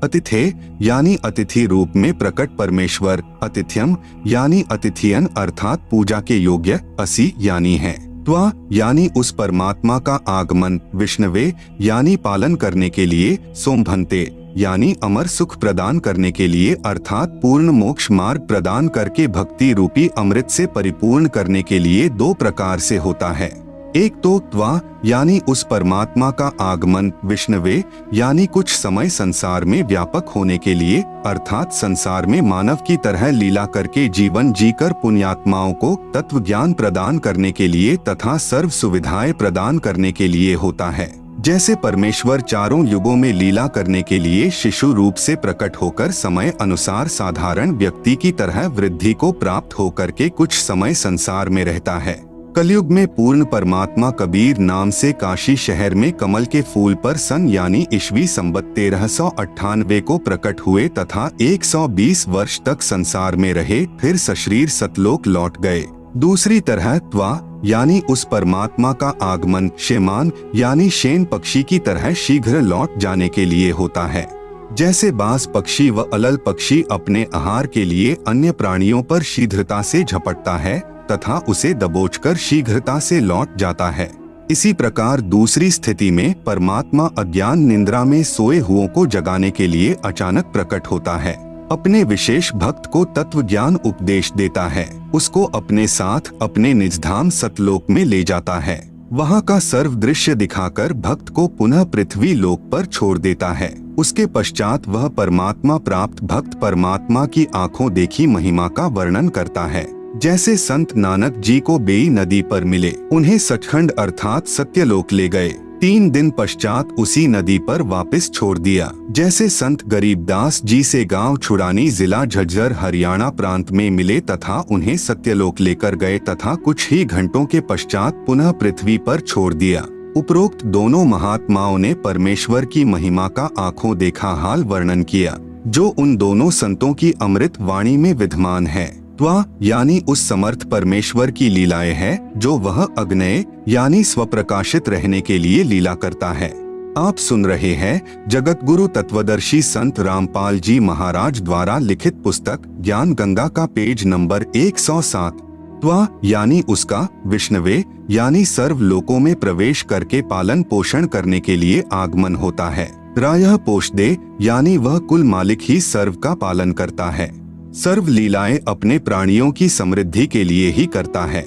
अतिथे यानी अतिथि रूप में प्रकट परमेश्वर, अतिथ्यम यानी अतिथियन अर्थात पूजा के योग्य, असी यानी है। त्वा यानी उस परमात्मा का आगमन, विष्णवे यानी पालन करने के लिए, सोमभन्ते यानी अमर सुख प्रदान करने के लिए अर्थात पूर्ण मोक्ष मार्ग प्रदान करके भक्ति रूपी अमृत से परिपूर्ण करने के लिए दो प्रकार से होता है। एक तो त्वा यानी उस परमात्मा का आगमन, विष्णवे यानी कुछ समय संसार में व्यापक होने के लिए अर्थात संसार में मानव की तरह लीला करके जीवन जीकर पुण्यात्माओं को तत्व ज्ञान प्रदान करने के लिए तथा सर्व सुविधाएं प्रदान करने के लिए होता है। जैसे परमेश्वर चारों युगों में लीला करने के लिए शिशु रूप से प्रकट होकर समय अनुसार साधारण व्यक्ति की तरह वृद्धि को प्राप्त होकर के कुछ समय संसार में रहता है। कलयुग में पूर्ण परमात्मा कबीर नाम से काशी शहर में कमल के फूल पर सन यानी ईस्वी संवत 1398 को प्रकट हुए तथा 120 वर्ष तक संसार में रहे, फिर सशरीर सतलोक लौट गए। दूसरी तरह त्वा यानी उस परमात्मा का आगमन शेमान यानी शेन पक्षी की तरह शीघ्र लौट जाने के लिए होता है। जैसे बाज पक्षी व अलल पक्षी अपने आहार के लिए अन्य प्राणियों पर शीघ्रता से झपटता है तथा उसे दबोचकर शीघ्रता से लौट जाता है, इसी प्रकार दूसरी स्थिति में परमात्मा अज्ञान निद्रा में सोए हुओं को जगाने के लिए अचानक प्रकट होता है। अपने विशेष भक्त को तत्व ज्ञान उपदेश देता है, उसको अपने साथ अपने निजधाम सतलोक में ले जाता है। वहाँ का सर्व दृश्य दिखाकर भक्त को पुनः पृथ्वी लोक पर छोड़ देता है। उसके पश्चात वह परमात्मा प्राप्त भक्त परमात्मा की आंखों देखी महिमा का वर्णन करता है। जैसे संत नानक जी को बेई नदी पर मिले, उन्हें सचखंड अर्थात सत्यलोक ले गए, 3 दिन पश्चात उसी नदी पर वापस छोड़ दिया। जैसे संत गरीबदास जी से गांव छुड़ानी जिला झज्जर हरियाणा प्रांत में मिले तथा उन्हें सत्यलोक लेकर गए तथा कुछ ही घंटों के पश्चात पुनः पृथ्वी पर छोड़ दिया। उपरोक्त दोनों महात्माओं ने परमेश्वर की महिमा का आंखों देखा हाल वर्णन किया, जो उन दोनों संतों की अमृत वाणी में विद्यमान है। त्वा यानी उस समर्थ परमेश्वर की लीलाएं हैं जो वह अग्नेय यानी स्वप्रकाशित रहने के लिए लीला करता है। आप सुन रहे हैं जगत गुरु तत्वदर्शी संत रामपाल जी महाराज द्वारा लिखित पुस्तक ज्ञान गंगा का पेज नंबर 107। त्वा यानी उसका, विष्णवे यानी सर्व लोकों में प्रवेश करके पालन पोषण करने के लिए आगमन होता है। रायः पोषदे यानी वह कुल मालिक ही सर्व का पालन करता है, सर्व लीलाएं अपने प्राणियों की समृद्धि के लिए ही करता है।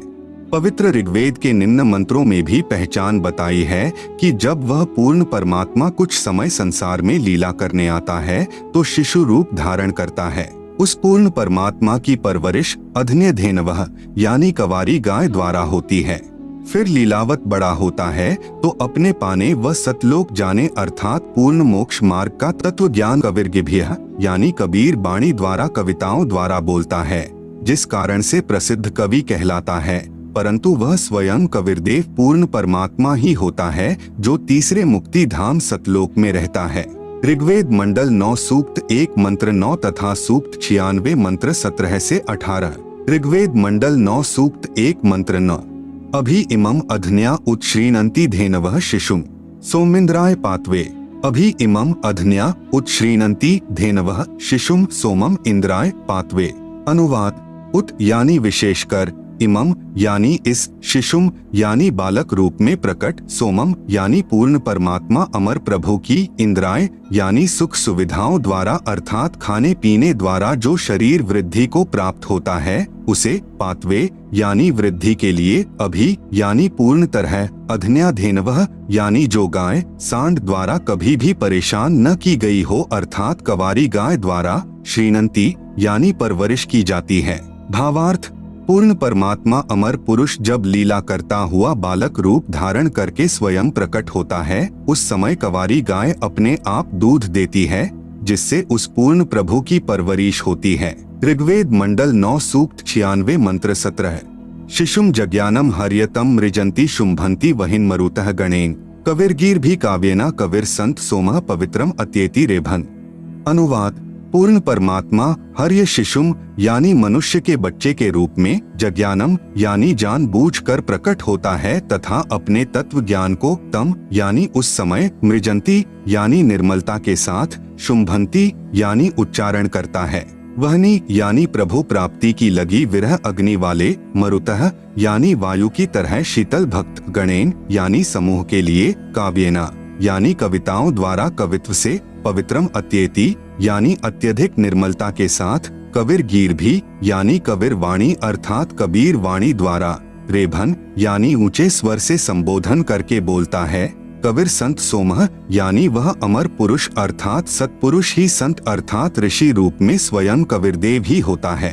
पवित्र ऋग्वेद के निम्न मंत्रों में भी पहचान बताई है कि जब वह पूर्ण परमात्मा कुछ समय संसार में लीला करने आता है तो शिशु रूप धारण करता है। उस पूर्ण परमात्मा की परवरिश अधन्यधेनवः यानी कवारी गाय द्वारा होती है। फिर लीलावत बड़ा होता है तो अपने पाने व सतलोक जाने अर्थात पूर्ण मोक्ष मार्ग का तत्व ज्ञान कविर्गिभ्यः यानी कबीर बाणी द्वारा कविताओं द्वारा बोलता है, जिस कारण से प्रसिद्ध कवि कहलाता है। परंतु वह स्वयं कबीरदेव पूर्ण परमात्मा ही होता है जो तीसरे मुक्ति धाम सतलोक में रहता है। ऋग्वेद मंडल 9 सूक्त 1 मंत्र 9 तथा सूक्त 96 मंत्र 17 से 18। ऋग्वेद मंडल 9 सूक्त 1 मंत्र 9। अभि इमं अधन्या उत्श्रीणन्ति धेनवः शिशुम सोमिन्द्राय पात्वे। अभि इमं अधन्या उत्श्रीणन्ति धेनवः शिशुम सोमम इंद्राय पात्वे। अनुवाद उत यानी विशेषकर, इमम यानी इस, शिशुम यानी बालक रूप में प्रकट, सोमम यानी पूर्ण परमात्मा अमर प्रभु की, इंद्राय यानी सुख सुविधाओं द्वारा अर्थात खाने पीने द्वारा जो शरीर वृद्धि को प्राप्त होता है उसे, पात्वे यानी वृद्धि के लिए, अभी यानी पूर्ण तरह, अधन्याधेनवः यानी जो गाय सांड द्वारा कभी भी परेशान न की गई हो अर्थात कवारी गाय द्वारा, श्रीणंती यानी परवरिश की जाती है। भावार्थ, पूर्ण परमात्मा अमर पुरुष जब लीला करता हुआ बालक रूप धारण करके स्वयं प्रकट होता है, उस समय कवारी गाय अपने आप दूध देती है, जिससे उस पूर्ण प्रभु की परवरिश होती है। ऋग्वेद मंडल 9 सूक्त 96 मंत्र 17। शिशुम जज्ञानम हर्यतम मृजंती शुंभंती वहिन मरुतः गणेन। कविर्गीर भी काव्येना कविर संत सोमः पवित्रम अत्येति रेभन। अनुवाद: पूर्ण परमात्मा हर्य शिशुम यानी मनुष्य के बच्चे के रूप में जज्ञानम यानी जानबूझकर प्रकट होता है तथा अपने तत्व ज्ञान को तम यानी उस समय, मृजंती यानी निर्मलता के साथ, शुंभंती यानी उच्चारण करता है, वहनी यानी प्रभु प्राप्ति की लगी विरह अग्नि वाले, मरुतः यानी वायु की तरह शीतल भक्त गणेन यानी समूह के लिए, काव्येना यानी कविताओं द्वारा कवित्व से, पवित्रम अत्येति यानी अत्यधिक निर्मलता के साथ, कविर्गीर भी यानी कविर वाणी अर्थात कबीर वाणी द्वारा, रेभन यानी ऊंचे स्वर से संबोधन करके बोलता है, कविर संत सोमः यानी वह अमर पुरुष अर्थात सत्पुरुष ही संत अर्थात ऋषि रूप में स्वयं कविर्देव ही होता है,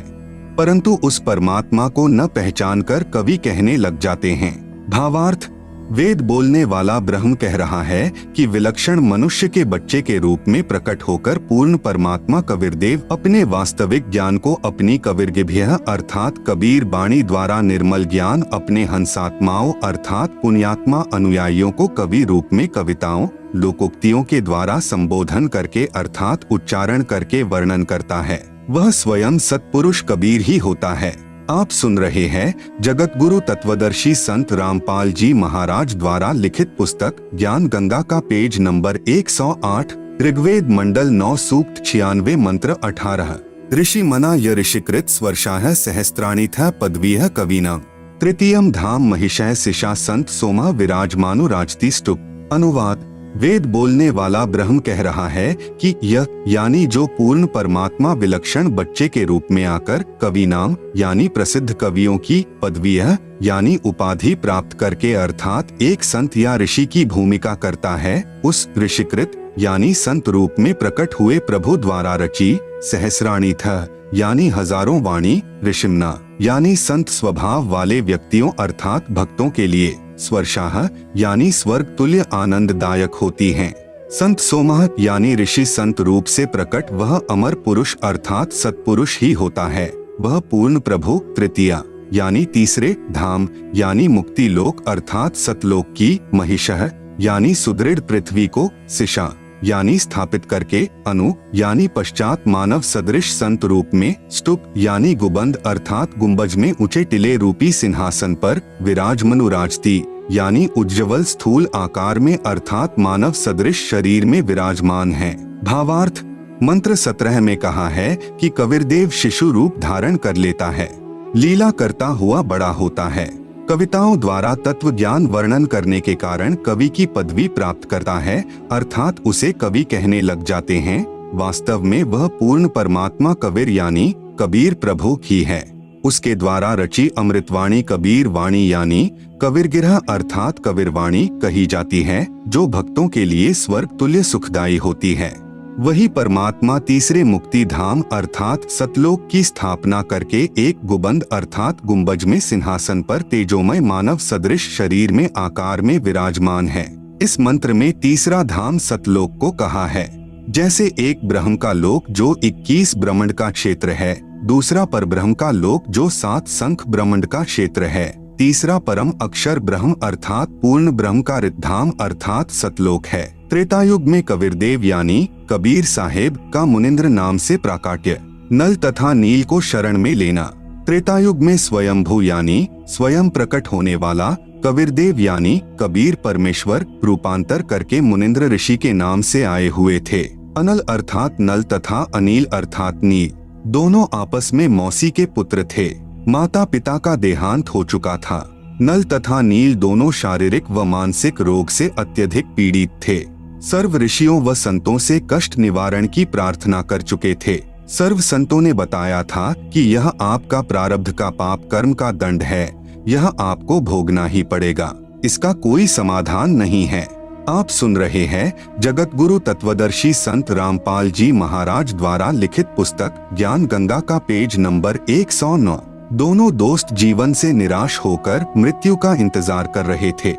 परंतु उस परमात्मा को न पहचानकर कवि कहने लग जाते हैं। भावार्थ: वेद बोलने वाला ब्रह्म कह रहा है कि विलक्षण मनुष्य के बच्चे के रूप में प्रकट होकर पूर्ण परमात्मा कविर्देव अपने वास्तविक ज्ञान को अपनी कविर्गिभ्यः अर्थात कबीर बाणी द्वारा निर्मल ज्ञान अपने हंसात्माओं अर्थात पुण्यात्मा अनुयायियों को कवि रूप में कविताओं, लोकोक्तियों के द्वारा संबोधन करके अर्थात उच्चारण करके वर्णन करता है। वह स्वयं सत्पुरुष कबीर ही होता है। आप सुन रहे हैं जगत गुरु तत्वदर्शी संत रामपाल जी महाराज द्वारा लिखित पुस्तक ज्ञान गंगा का पेज नंबर 108, ऋग्वेद मंडल 9 सूक्त 96 मंत्र 18। ऋषि मना य ऋषिकृत स्वर्षाः सहस्त्राणिथ पदवीः कवीनां तृतीयम धाम महिषः सिषा संत सोमः विराजमानो राजति स्तुप। अनुवाद: वेद बोलने वाला ब्रह्म कह रहा है कि यह यानी जो पूर्ण परमात्मा विलक्षण बच्चे के रूप में आकर कवि नाम यानी प्रसिद्ध कवियों की, पदवीयः यानी उपाधि प्राप्त करके अर्थात एक संत या ऋषि की भूमिका करता है, उस ऋषिकृत यानी संत रूप में प्रकट हुए प्रभु द्वारा रची, सहस्राणीथ यानी हजारों वाणी, ऋषिम्ना यानी संत स्वभाव वाले व्यक्तियों अर्थात भक्तों के लिए, स्वर्षाः यानी स्वर्ग तुल्य आनंददायक होती हैं। संत सोमः यानी ऋषि संत रूप से प्रकट वह अमर पुरुष अर्थात सत्पुरुष ही होता है, वह पूर्ण प्रभु, तृतीया यानी तीसरे, धाम यानी मुक्ति लोक अर्थात सतलोक की, महिषः यानी सुदृढ़ पृथ्वी को, सिषा यानी स्थापित करके, अनु यानी पश्चात मानव सदृश संत रूप में, स्तूप यानी गुबंद अर्थात गुंबज में ऊंचे टिले रूपी सिंहासन पर, विराजमनु राजती यानी उज्ज्वल स्थूल आकार में अर्थात मानव सदृश शरीर में विराजमान है। भावार्थ: मंत्र 17 में कहा है कि कविर्देव शिशु रूप धारण कर लेता है, लीला करता हुआ बड़ा होता है, कविताओं द्वारा तत्व ज्ञान वर्णन करने के कारण कवि की पदवी प्राप्त करता है अर्थात उसे कवि कहने लग जाते हैं। वास्तव में वह पूर्ण परमात्मा कबीर यानी कबीर प्रभु ही है। उसके द्वारा रची अमृतवाणी कबीर वाणी यानी कबीरगिरह अर्थात कबीरवाणी कही जाती है, जो भक्तों के लिए स्वर्ग तुल्य सुखदायी होती है। वही परमात्मा तीसरे मुक्ति धाम अर्थात सतलोक की स्थापना करके एक गुबंद अर्थात गुंबज में सिंहासन पर तेजोमय मानव सदृश शरीर में आकार में विराजमान है। इस मंत्र में तीसरा धाम सतलोक को कहा है। जैसे एक ब्रह्म का लोक जो 21 ब्रह्मांड का क्षेत्र है, दूसरा परब्रह्म का लोक जो 7 संख ब्रह्मांड का क्षेत्र है, तीसरा परम अक्षर ब्रह्म अर्थात पूर्ण ब्रह्म का रिद्धाम अर्थात सतलोक है। त्रेतायुग में कबीरदेव यानी कबीर साहेब का मुनिंद्र नाम से प्राकाट्य, नल तथा नील को शरण में लेना। त्रेतायुग में स्वयंभू यानी स्वयं प्रकट होने वाला, कबीरदेव यानी कबीर परमेश्वर रूपांतर करके मुनिंद्र ऋषि के नाम से आए हुए थे। अनल अर्थात नल तथा अनिल अर्थात नील दोनों आपस में मौसी के पुत्र थे। माता पिता का देहांत हो चुका था। नल तथा नील दोनों शारीरिक व मानसिक रोग से अत्यधिक पीड़ित थे। सर्व ऋषियों व संतों से कष्ट निवारण की प्रार्थना कर चुके थे। सर्व संतों ने बताया था कि यह आपका प्रारब्ध का पाप कर्म का दंड है, यह आपको भोगना ही पड़ेगा, इसका कोई समाधान नहीं है। आप सुन रहे हैं जगत गुरु तत्वदर्शी संत रामपाल जी महाराज द्वारा लिखित पुस्तक ज्ञान गंगा का पेज नंबर 109। दोनों दोस्त जीवन से निराश होकर मृत्यु का इंतजार कर रहे थे।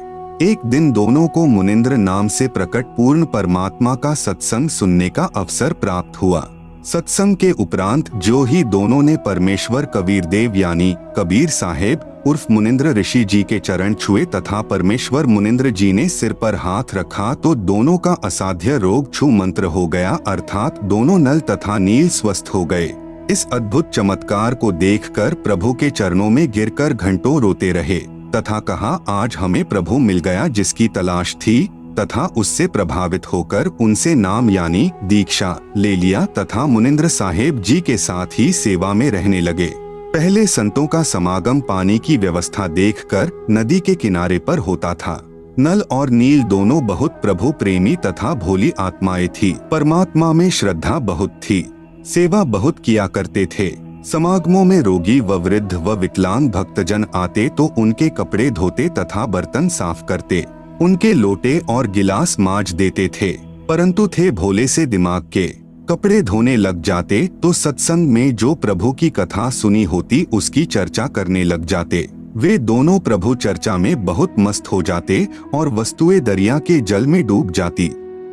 एक दिन दोनों को मुनिंद्र नाम से प्रकट पूर्ण परमात्मा का सत्संग सुनने का अवसर प्राप्त हुआ। सत्संग के उपरांत जो ही दोनों ने परमेश्वर कबीरदेव यानी कबीर साहेब उर्फ मुनिंद्र ऋषि जी के चरण छुए तथा परमेश्वर मुनिंद्र जी ने सिर पर हाथ रखा तो दोनों का असाध्य रोग छू मंत्र हो गया, अर्थात दोनों नल तथा नील स्वस्थ हो गए। इस अद्भुत चमत्कार को देखकर प्रभु के चरणों में गिरकर घंटों रोते रहे तथा कहा, आज हमें प्रभु मिल गया जिसकी तलाश थी, तथा उससे प्रभावित होकर उनसे नाम यानी दीक्षा ले लिया तथा मुनिंद्र साहेब जी के साथ ही सेवा में रहने लगे। पहले संतों का समागम पानी की व्यवस्था देखकर नदी के किनारे पर होता था। नल और नील दोनों बहुत प्रभु प्रेमी तथा भोली आत्माएं थी। परमात्मा में श्रद्धा बहुत थी, सेवा बहुत किया करते थे। समागमों में रोगी व वृद्ध व विकलांग भक्तजन आते तो उनके कपड़े धोते तथा बर्तन साफ करते, उनके लोटे और गिलास मांज देते थे। परंतु थे भोले से दिमाग के, कपड़े धोने लग जाते तो सत्संग में जो प्रभु की कथा सुनी होती उसकी चर्चा करने लग जाते। वे दोनों प्रभु चर्चा में बहुत मस्त हो जाते और वस्तुएं दरिया के जल में डूब जाती,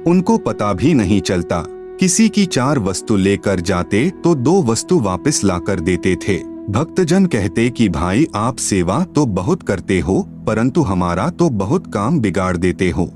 उनको पता भी नहीं चलता। किसी की 4 वस्तु लेकर जाते तो 2 वस्तु वापस लाकर देते थे। भक्तजन कहते कि भाई आप सेवा तो बहुत करते हो परंतु हमारा तो बहुत काम बिगाड़ देते हो,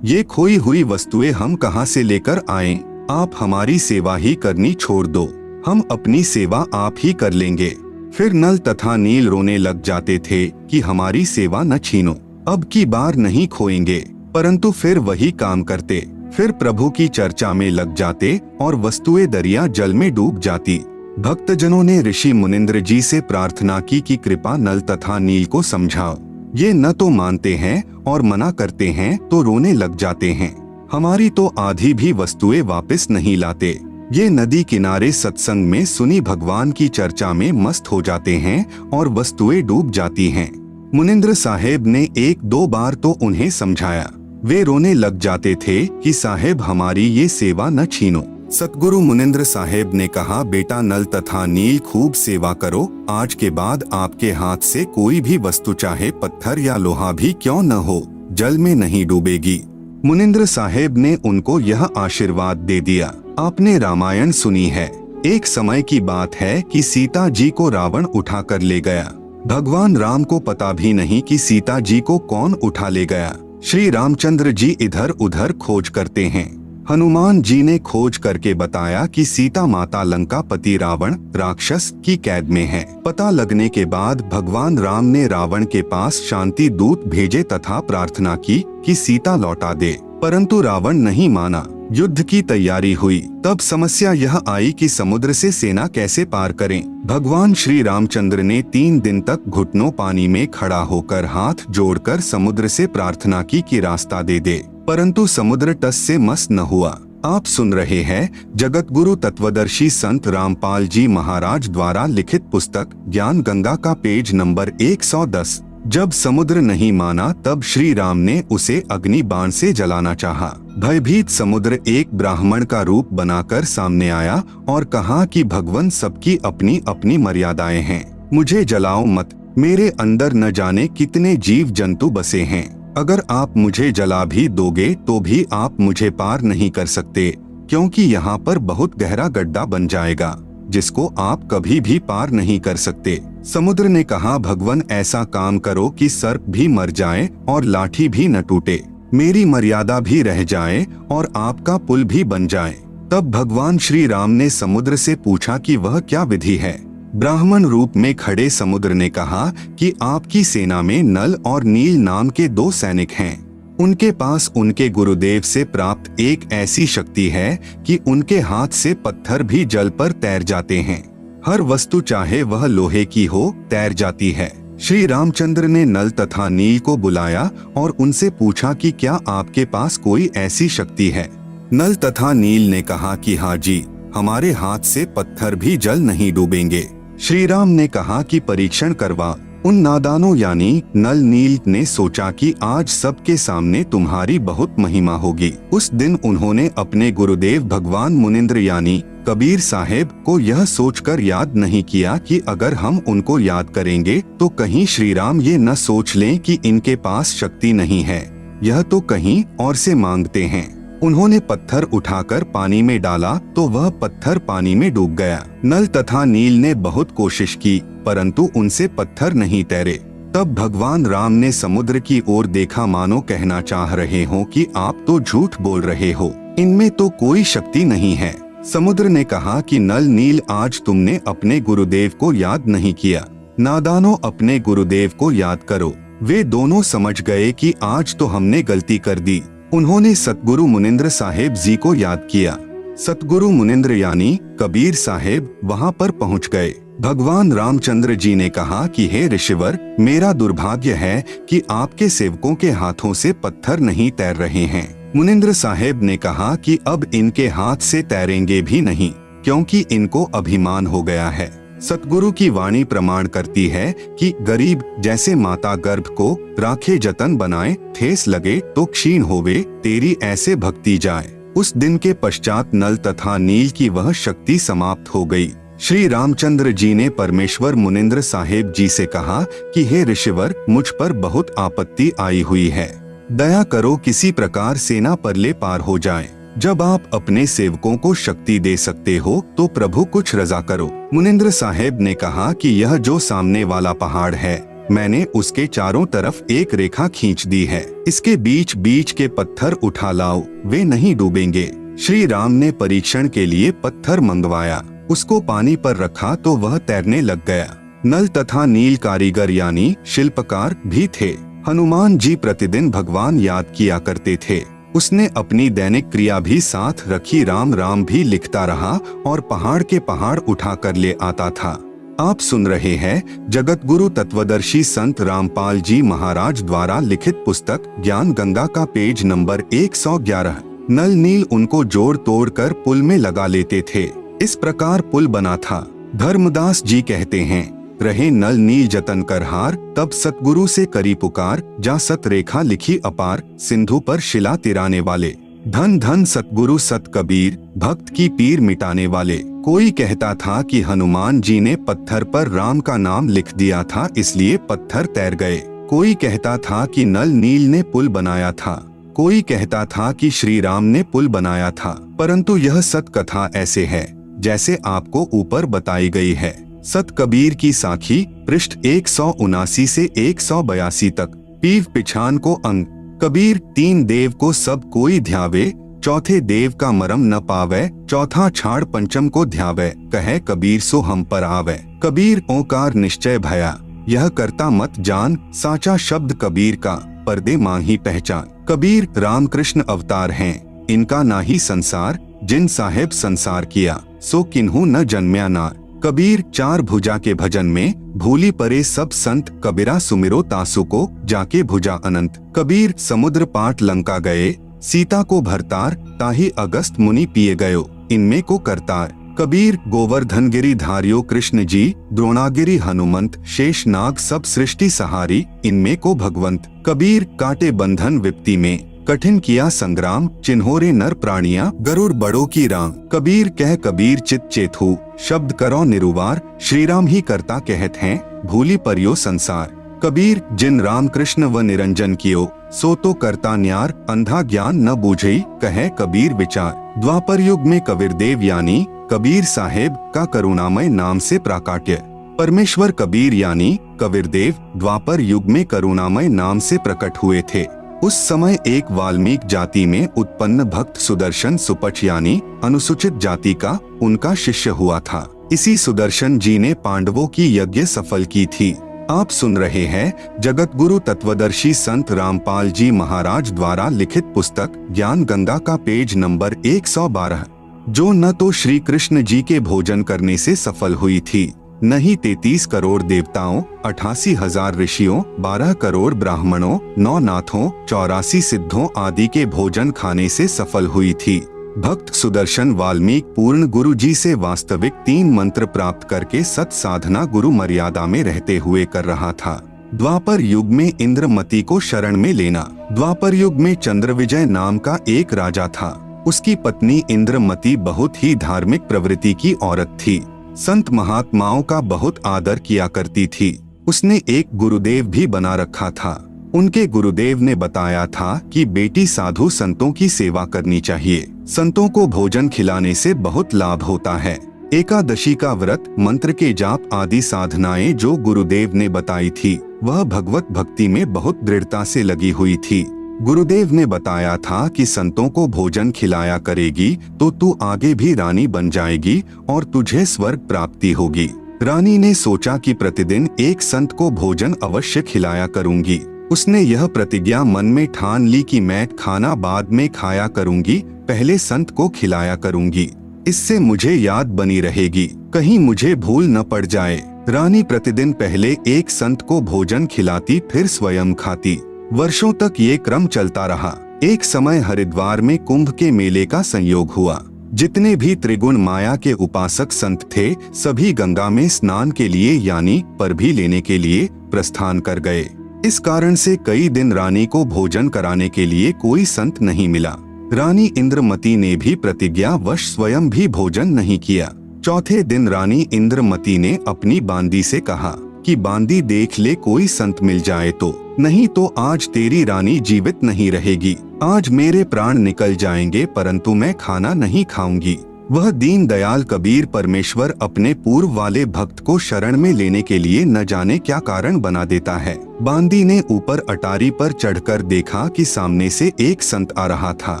ये खोई हुई वस्तुएं हम कहां से लेकर आएं? आप हमारी सेवा ही करनी छोड़ दो, हम अपनी सेवा आप ही कर लेंगे। फिर नल तथा नील रोने लग जाते थे कि हमारी सेवा न छीनो, अब की बार नहीं खोएंगे, परंतु फिर वही काम करते। फिर प्रभु की चर्चा में लग जाते और वस्तुएं दरिया जल में डूब जाती। भक्तजनों ने ऋषि मुनिंद्र जी से प्रार्थना की कि कृपा नल तथा नील को समझाओ, ये न तो मानते हैं और मना करते हैं तो रोने लग जाते हैं, हमारी तो आधी भी वस्तुएं वापस नहीं लाते। ये नदी किनारे सत्संग में सुनी भगवान की चर्चा में मस्त हो जाते हैं और वस्तुएं डूब जाती हैं। मुनिंद्र साहेब ने 1-2 बार तो उन्हें समझाया, वे रोने लग जाते थे कि साहेब हमारी ये सेवा न छीनो। सतगुरु मुनिंद्र साहेब ने कहा, बेटा नल तथा नील खूब सेवा करो, आज के बाद आपके हाथ से कोई भी वस्तु चाहे पत्थर या लोहा भी क्यों न हो जल में नहीं डूबेगी। मुनिंद्र साहेब ने उनको यह आशीर्वाद दे दिया। आपने रामायण सुनी है, एक समय की बात है कि सीता जी को रावण उठा कर ले गया। भगवान राम को पता भी नहीं कि सीता जी को कौन उठा ले गया। श्री रामचंद्र जी इधर उधर खोज करते हैं। हनुमान जी ने खोज करके बताया कि सीता माता लंका पति रावण राक्षस की कैद में है। पता लगने के बाद भगवान राम ने रावण के पास शांति दूत भेजे तथा प्रार्थना की कि सीता लौटा दे, परंतु रावण नहीं माना। युद्ध की तैयारी हुई, तब समस्या यह आई कि समुद्र से सेना कैसे पार करें। भगवान श्री रामचंद्र ने 3 दिन तक घुटनों पानी में खड़ा होकर हाथ जोड़कर समुद्र से प्रार्थना की कि रास्ता दे दे, परंतु समुद्र टस से मस न हुआ। आप सुन रहे हैं जगत गुरु तत्वदर्शी संत रामपाल जी महाराज द्वारा लिखित पुस्तक ज्ञान गंगा का पेज नंबर 110। जब समुद्र नहीं माना तब श्री राम ने उसे अग्नि बाण से जलाना चाहा। भयभीत समुद्र एक ब्राह्मण का रूप बनाकर सामने आया और कहा कि भगवान सबकी अपनी अपनी मर्यादाएं हैं, मुझे जलाओ मत, मेरे अंदर न जाने कितने जीव जंतु बसे हैं, अगर आप मुझे जला भी दोगे तो भी आप मुझे पार नहीं कर सकते, क्योंकि यहाँ पर बहुत गहरा गड्ढा बन जाएगा जिसको आप कभी भी पार नहीं कर सकते। समुद्र ने कहा, भगवान ऐसा काम करो कि सर्प भी मर जाए और लाठी भी न टूटे, मेरी मर्यादा भी रह जाए और आपका पुल भी बन जाए। तब भगवान श्री राम ने समुद्र से पूछा कि वह क्या विधि है। ब्राह्मण रूप में खड़े समुद्र ने कहा कि आपकी सेना में नल और नील नाम के 2 सैनिक हैं। उनके पास उनके गुरुदेव से प्राप्त एक ऐसी शक्ति है कि उनके हाथ से पत्थर भी जल पर तैर जाते हैं। हर वस्तु चाहे वह लोहे की हो तैर जाती है। श्री रामचंद्र ने नल तथा नील को बुलाया और उनसे पूछा कि क्या आपके पास कोई ऐसी शक्ति है। नल तथा नील ने कहा कि हाँ जी, हमारे हाथ से पत्थर भी जल नहीं डूबेंगे। श्री राम ने कहा कि परीक्षण करवा। उन नादानों यानी नल नील ने सोचा कि आज सबके सामने तुम्हारी बहुत महिमा होगी। उस दिन उन्होंने अपने गुरुदेव भगवान मुनिंद्र यानी कबीर साहेब को यह सोचकर याद नहीं किया कि अगर हम उनको याद करेंगे तो कहीं श्री राम ये न सोच लें कि इनके पास शक्ति नहीं है, यह तो कहीं और से मांगते हैं। उन्होंने पत्थर उठाकर पानी में डाला तो वह पत्थर पानी में डूब गया। नल तथा नील ने बहुत कोशिश की परंतु उनसे पत्थर नहीं तैरे। तब भगवान राम ने समुद्र की ओर देखा, मानो कहना चाह रहे हो कि आप तो झूठ बोल रहे हो, इनमें तो कोई शक्ति नहीं है। समुद्र ने कहा कि नल नील, आज तुमने अपने गुरुदेव को याद नहीं किया। नादानों, अपने गुरुदेव को याद करो। वे दोनों समझ गए कि आज तो हमने गलती कर दी। उन्होंने सतगुरु मुनिंद्र साहेब जी को याद किया। सतगुरु मुनिंद्र यानी कबीर साहेब वहां पर पहुंच गए। भगवान रामचंद्र जी ने कहा कि हे ऋषिवर, मेरा दुर्भाग्य है कि आपके सेवकों के हाथों से पत्थर नहीं तैर रहे हैं। मुनिंद्र साहेब ने कहा कि अब इनके हाथ से तैरेंगे भी नहीं, क्योंकि इनको अभिमान हो गया है। सतगुरु की वाणी प्रमाण करती है कि गरीब जैसे माता गर्भ को राखे जतन बनाए, ठेस लगे तो क्षीण होवे, तेरी ऐसे भक्ति जाए। उस दिन के पश्चात नल तथा नील की वह शक्ति समाप्त हो गई। श्री रामचंद्र जी ने परमेश्वर मुनिंद्र साहेब जी से कहा कि हे ऋषिवर, मुझ पर बहुत आपत्ति आई हुई है, दया करो, किसी प्रकार सेना परले पार हो जाए। जब आप अपने सेवकों को शक्ति दे सकते हो तो प्रभु कुछ रजा करो। मुनिंद्र साहेब ने कहा कि यह जो सामने वाला पहाड़ है, मैंने उसके चारों तरफ एक रेखा खींच दी है, इसके बीच बीच के पत्थर उठा लाओ, वे नहीं डूबेंगे। श्री राम ने परीक्षण के लिए पत्थर मंगवाया, उसको पानी पर रखा तो वह तैरने लग गया। नल तथा नील कारीगर यानी शिल्पकार भी थे। हनुमान जी प्रतिदिन भगवान याद किया करते थे। उसने अपनी दैनिक क्रिया भी साथ रखी। राम राम भी लिखता रहा और पहाड़ के पहाड़ उठा कर ले आता था। आप सुन रहे हैं जगत गुरु तत्वदर्शी संत रामपाल जी महाराज द्वारा लिखित पुस्तक ज्ञान गंगा का पेज नंबर 111। नल नील उनको जोड़ तोड़ कर पुल में लगा लेते थे। इस प्रकार पुल बना था। धर्मदास जी कहते हैं, रहे नल नील जतन कर हार, तब सतगुरु से करी पुकार, जा सत रेखा लिखी अपार, सिंधु पर शिला तिराने वाले। धन धन सतगुरु सत कबीर, भक्त की पीर मिटाने वाले। कोई कहता था कि हनुमान जी ने पत्थर पर राम का नाम लिख दिया था, इसलिए पत्थर तैर गए। कोई कहता था कि नल नील ने पुल बनाया था। कोई कहता था कि श्री राम ने पुल बनाया था, परंतु यह सत कथा ऐसे है जैसे आपको ऊपर बताई गई है। सत कबीर की साखी, पृष्ठ 179 से 182 तक। पीव पिछान को अंग, कबीर तीन देव को सब कोई ध्यावे, चौथे देव का मरम न पावे, चौथा छाड़ पंचम को ध्यावे, कहे कबीर सो हम पर आवे। कबीर ओंकार निश्चय भया, यह करता मत जान, साचा शब्द कबीर का, पर्दे माही पहचान। कबीर रामकृष्ण अवतार हैं, इनका ना ही संसार, जिन साहेब संसार किया, सो किन्हू न जन्म्या नार। कबीर चार भुजा के भजन में, भूली परे सब संत, कबीरा सुमिरो तासु को, जाके भुजा अनंत। कबीर समुद्र पाट लंका गए, सीता को भरतार, ताही अगस्त मुनि पिए गयो, इनमें को करतार। कबीर गोवर्धन गिरी धारियो कृष्ण जी, द्रोणागिरी हनुमंत, शेष नाग सब सृष्टि सहारी, इनमें को भगवंत। कबीर काटे बंधन विपत्ति में, कठिन किया संग्राम, चिन्होरे नर प्राणिया, गरुड़ बड़ों की राम। कबीर कह कबीर चित चेतु, शब्द करो निरुवार, श्री राम ही करता कहत हैं, भूली परियो संसार। कबीर जिन राम कृष्ण व निरंजन कियो, सो तो करता न्यार, अंधा ज्ञान न बूझई, कहे कबीर विचार। द्वापर युग में कबीर देव यानी कबीर साहेब का करुणामय नाम से प्राकाट्य। परमेश्वर कबीर यानी कबीर देव द्वापर युग में करुणामय नाम से प्रकट हुए थे। उस समय एक वाल्मीकि जाति में उत्पन्न भक्त सुदर्शन सुपच यानी अनुसूचित जाति का उनका शिष्य हुआ था। इसी सुदर्शन जी ने पांडवों की यज्ञ सफल की थी। आप सुन रहे हैं जगत गुरु तत्वदर्शी संत रामपाल जी महाराज द्वारा लिखित पुस्तक ज्ञान गंगा का पेज नंबर 112, जो न तो श्री कृष्ण जी के भोजन करने से सफल हुई थी, न ही 33 करोड़ देवताओं, 88,000 ऋषियों, 12 करोड़ ब्राह्मणों, 9 नाथों, 84 सिद्धों आदि के भोजन खाने से सफल हुई थी। भक्त सुदर्शन वाल्मीकि पूर्ण गुरु जी से वास्तविक 3 मंत्र प्राप्त करके सत साधना गुरु मर्यादा में रहते हुए कर रहा था। द्वापर युग में इंद्रमती को शरण में लेना। द्वापर युग में चंद्रविजय नाम का एक राजा था। उसकी पत्नी इंद्रमती बहुत ही धार्मिक प्रवृत्ति की औरत थी। संत महात्माओं का बहुत आदर किया करती थी। उसने एक गुरुदेव भी बना रखा था। उनके गुरुदेव ने बताया था कि बेटी साधु संतों की सेवा करनी चाहिए, संतों को भोजन खिलाने से बहुत लाभ होता है। एकादशी का व्रत, मंत्र के जाप आदि साधनाएं जो गुरुदेव ने बताई थी वह भगवत भक्ति में बहुत दृढ़ता से लगी हुई थी। गुरुदेव ने बताया था कि संतों को भोजन खिलाया करेगी तो तू आगे भी रानी बन जाएगी और तुझे स्वर्ग प्राप्ति होगी। रानी ने सोचा कि प्रतिदिन एक संत को भोजन अवश्य खिलाया करूंगी। उसने यह प्रतिज्ञा मन में ठान ली कि मैं खाना बाद में खाया करूंगी, पहले संत को खिलाया करूंगी। इससे मुझे याद बनी रहेगी, कहीं मुझे भूल न पड़ जाए। रानी प्रतिदिन पहले एक संत को भोजन खिलाती, फिर स्वयं खाती। वर्षों तक ये क्रम चलता रहा। एक समय हरिद्वार में कुंभ के मेले का संयोग हुआ। जितने भी त्रिगुण माया के उपासक संत थे सभी गंगा में स्नान के लिए यानी परभी लेने के लिए प्रस्थान कर गए। इस कारण से कई दिन रानी को भोजन कराने के लिए कोई संत नहीं मिला। रानी इंद्रमती ने भी प्रतिज्ञावश स्वयं भी भोजन नहीं किया। चौथे दिन रानी इंद्रमती ने अपनी बांदी से कहा कि बांदी देख ले कोई संत मिल जाए तो, नहीं तो आज तेरी रानी जीवित नहीं रहेगी। आज मेरे प्राण निकल जाएंगे परंतु मैं खाना नहीं खाऊंगी। वह दीन दयाल कबीर परमेश्वर अपने पूर्व वाले भक्त को शरण में लेने के लिए न जाने क्या कारण बना देता है। बांदी ने ऊपर अटारी पर चढ़कर देखा कि सामने से एक संत आ रहा था।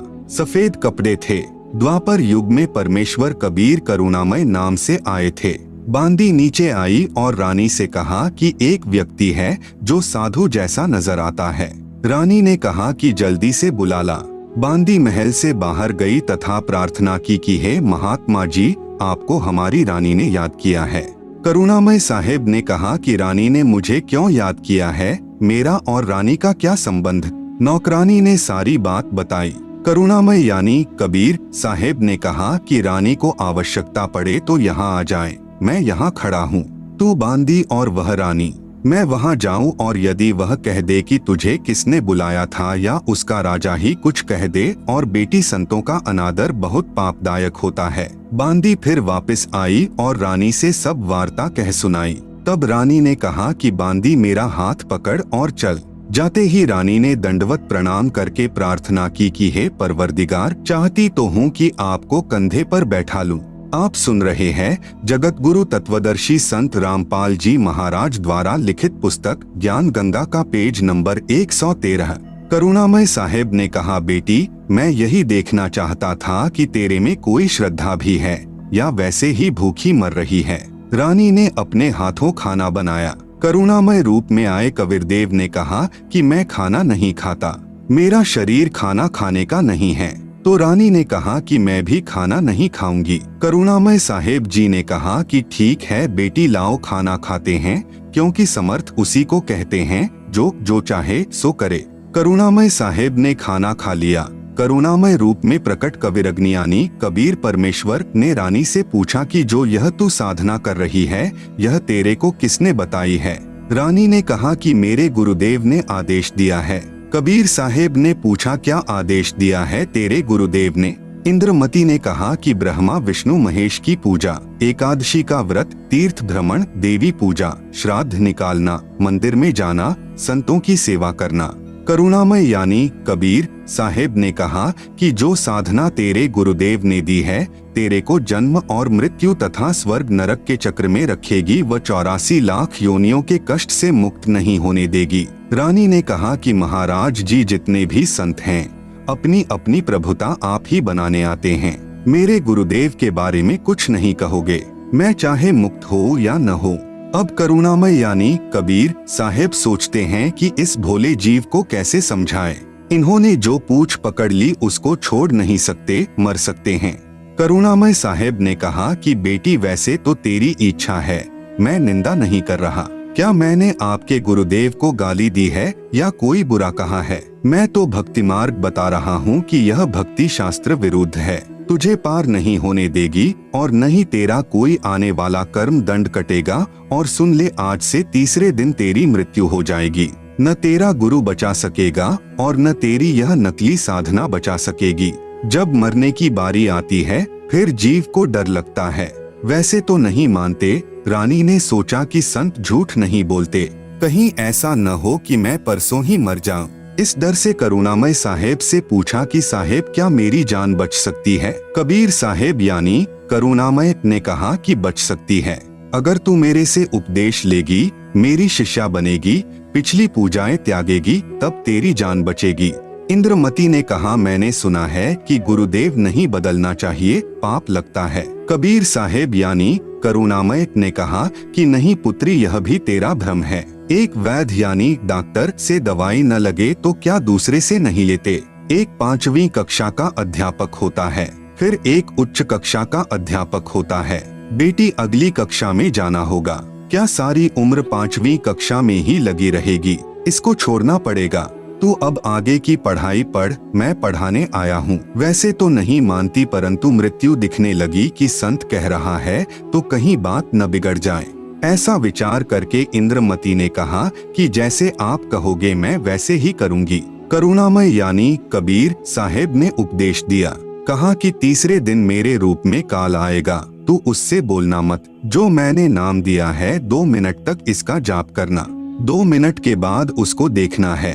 सफेद कपड़े थे। द्वापर युग में परमेश्वर कबीर करुणामय नाम से आए थे। बांदी नीचे आई और रानी से कहा कि एक व्यक्ति है जो साधु जैसा नजर आता है। रानी ने कहा कि जल्दी से बुला ला। बांदी महल से बाहर गई तथा प्रार्थना की कि हे महात्मा जी, आपको हमारी रानी ने याद किया है। करुणामय साहेब ने कहा कि रानी ने मुझे क्यों याद किया है, मेरा और रानी का क्या संबंध। नौकरानी ने सारी बात बताई। करुणामय यानी कबीर साहेब ने कहा कि रानी को आवश्यकता पड़े तो यहाँ आ जाए, मैं यहाँ खड़ा हूँ। तू बांदी और वह रानी, मैं वहाँ जाऊँ और यदि वह कह दे कि तुझे किसने बुलाया था या उसका राजा ही कुछ कह दे और बेटी संतों का अनादर बहुत पापदायक होता है। बांदी फिर वापस आई और रानी से सब वार्ता कह सुनाई। तब रानी ने कहा कि बांदी मेरा हाथ पकड़ और चल। जाते ही रानी ने दंडवत प्रणाम करके प्रार्थना की कि हे परवरदिगार, चाहती तो हूँ कि आपको कंधे पर बैठा लूं। आप सुन रहे हैं जगत गुरु तत्वदर्शी संत रामपाल जी महाराज द्वारा लिखित पुस्तक ज्ञान गंगा का पेज नंबर 113। करुणामय साहेब ने कहा, बेटी मैं यही देखना चाहता था कि तेरे में कोई श्रद्धा भी है या वैसे ही भूखी मर रही है। रानी ने अपने हाथों खाना बनाया। करुणामय रूप में आए कबीरदेव ने कहा कि मैं खाना नहीं खाता, मेरा शरीर खाना खाने का नहीं है। तो रानी ने कहा कि मैं भी खाना नहीं खाऊंगी। करुणामय साहेब जी ने कहा कि ठीक है बेटी, लाओ खाना खाते हैं, क्योंकि समर्थ उसी को कहते हैं जो चाहे सो करे। करुणामय साहेब ने खाना खा लिया। करुणामय रूप में प्रकट कविरग्नियानी कबीर परमेश्वर ने रानी से पूछा कि जो यह तू साधना कर रही है यह तेरे को किसने बताई है। रानी ने कहा कि मेरे गुरुदेव ने आदेश दिया है। कबीर साहेब ने पूछा क्या आदेश दिया है तेरे गुरुदेव ने। इंद्रमती ने कहा कि ब्रह्मा विष्णु महेश की पूजा, एकादशी का व्रत, तीर्थ भ्रमण, देवी पूजा, श्राद्ध निकालना, मंदिर में जाना, संतों की सेवा करना। करुणामय यानी कबीर साहेब ने कहा कि जो साधना तेरे गुरुदेव ने दी है तेरे को जन्म और मृत्यु तथा स्वर्ग नरक के चक्र में रखेगी व 84 लाख योनियों के कष्ट से मुक्त नहीं होने देगी। रानी ने कहा कि महाराज जी जितने भी संत हैं अपनी अपनी प्रभुता आप ही बनाने आते हैं। मेरे गुरुदेव के बारे में कुछ नहीं कहोगे, मैं चाहे मुक्त हो या न हो। अब करुणामय यानी कबीर साहेब सोचते हैं कि इस भोले जीव को कैसे समझाएं। इन्होंने जो पूछ पकड़ ली उसको छोड़ नहीं सकते, मर सकते हैं। करुणामय साहेब ने कहा कि बेटी वैसे तो तेरी इच्छा है, मैं निंदा नहीं कर रहा। क्या मैंने आपके गुरुदेव को गाली दी है या कोई बुरा कहा है? मैं तो भक्ति मार्ग बता रहा हूँ कि यह भक्ति शास्त्र विरुद्ध है, तुझे पार नहीं होने देगी और न ही तेरा कोई आने वाला कर्म दंड कटेगा। और सुन ले, आज से तीसरे दिन तेरी मृत्यु हो जाएगी। न तेरा गुरु बचा सकेगा और न तेरी यह नकली साधना बचा सकेगी। जब मरने की बारी आती है फिर जीव को डर लगता है। वैसे तो नहीं मानते। रानी ने सोचा कि संत झूठ नहीं बोलते, कहीं ऐसा न हो कि मैं परसों ही मर जाऊं। इस डर से करुणामय साहेब से पूछा कि साहेब क्या मेरी जान बच सकती है? कबीर साहेब यानी करुणामय ने कहा कि बच सकती है। अगर तू मेरे से उपदेश लेगी, मेरी शिष्या बनेगी, पिछली पूजाएं त्यागेगी, तब तेरी जान बचेगी। इंद्रमती ने कहा, मैंने सुना है कि गुरुदेव नहीं बदलना चाहिए, पाप लगता है। कबीर साहेब यानी करुणामय ने कहा कि नहीं पुत्री, यह भी तेरा भ्रम है। एक वैद्य यानी डॉक्टर से दवाई न लगे तो क्या दूसरे से नहीं लेते। एक 5वीं कक्षा का अध्यापक होता है, फिर एक उच्च कक्षा का अध्यापक होता है। बेटी अगली कक्षा में जाना होगा, क्या सारी उम्र 5वीं कक्षा में ही लगी रहेगी? इसको छोड़ना पड़ेगा। तू अब आगे की पढ़ाई पढ़, मैं पढ़ाने आया हूँ। वैसे तो नहीं मानती, परंतु मृत्यु दिखने लगी कि संत कह रहा है तो कहीं बात न बिगड़ जाए। ऐसा विचार करके इंद्रमती ने कहा कि जैसे आप कहोगे मैं वैसे ही करूँगी। करुणामय यानी कबीर साहेब ने उपदेश दिया, कहा कि तीसरे दिन मेरे रूप में काल आएगा, तू उससे बोलना मत। जो मैंने नाम दिया है 2 मिनट तक इसका जाप करना, 2 मिनट के बाद उसको देखना है।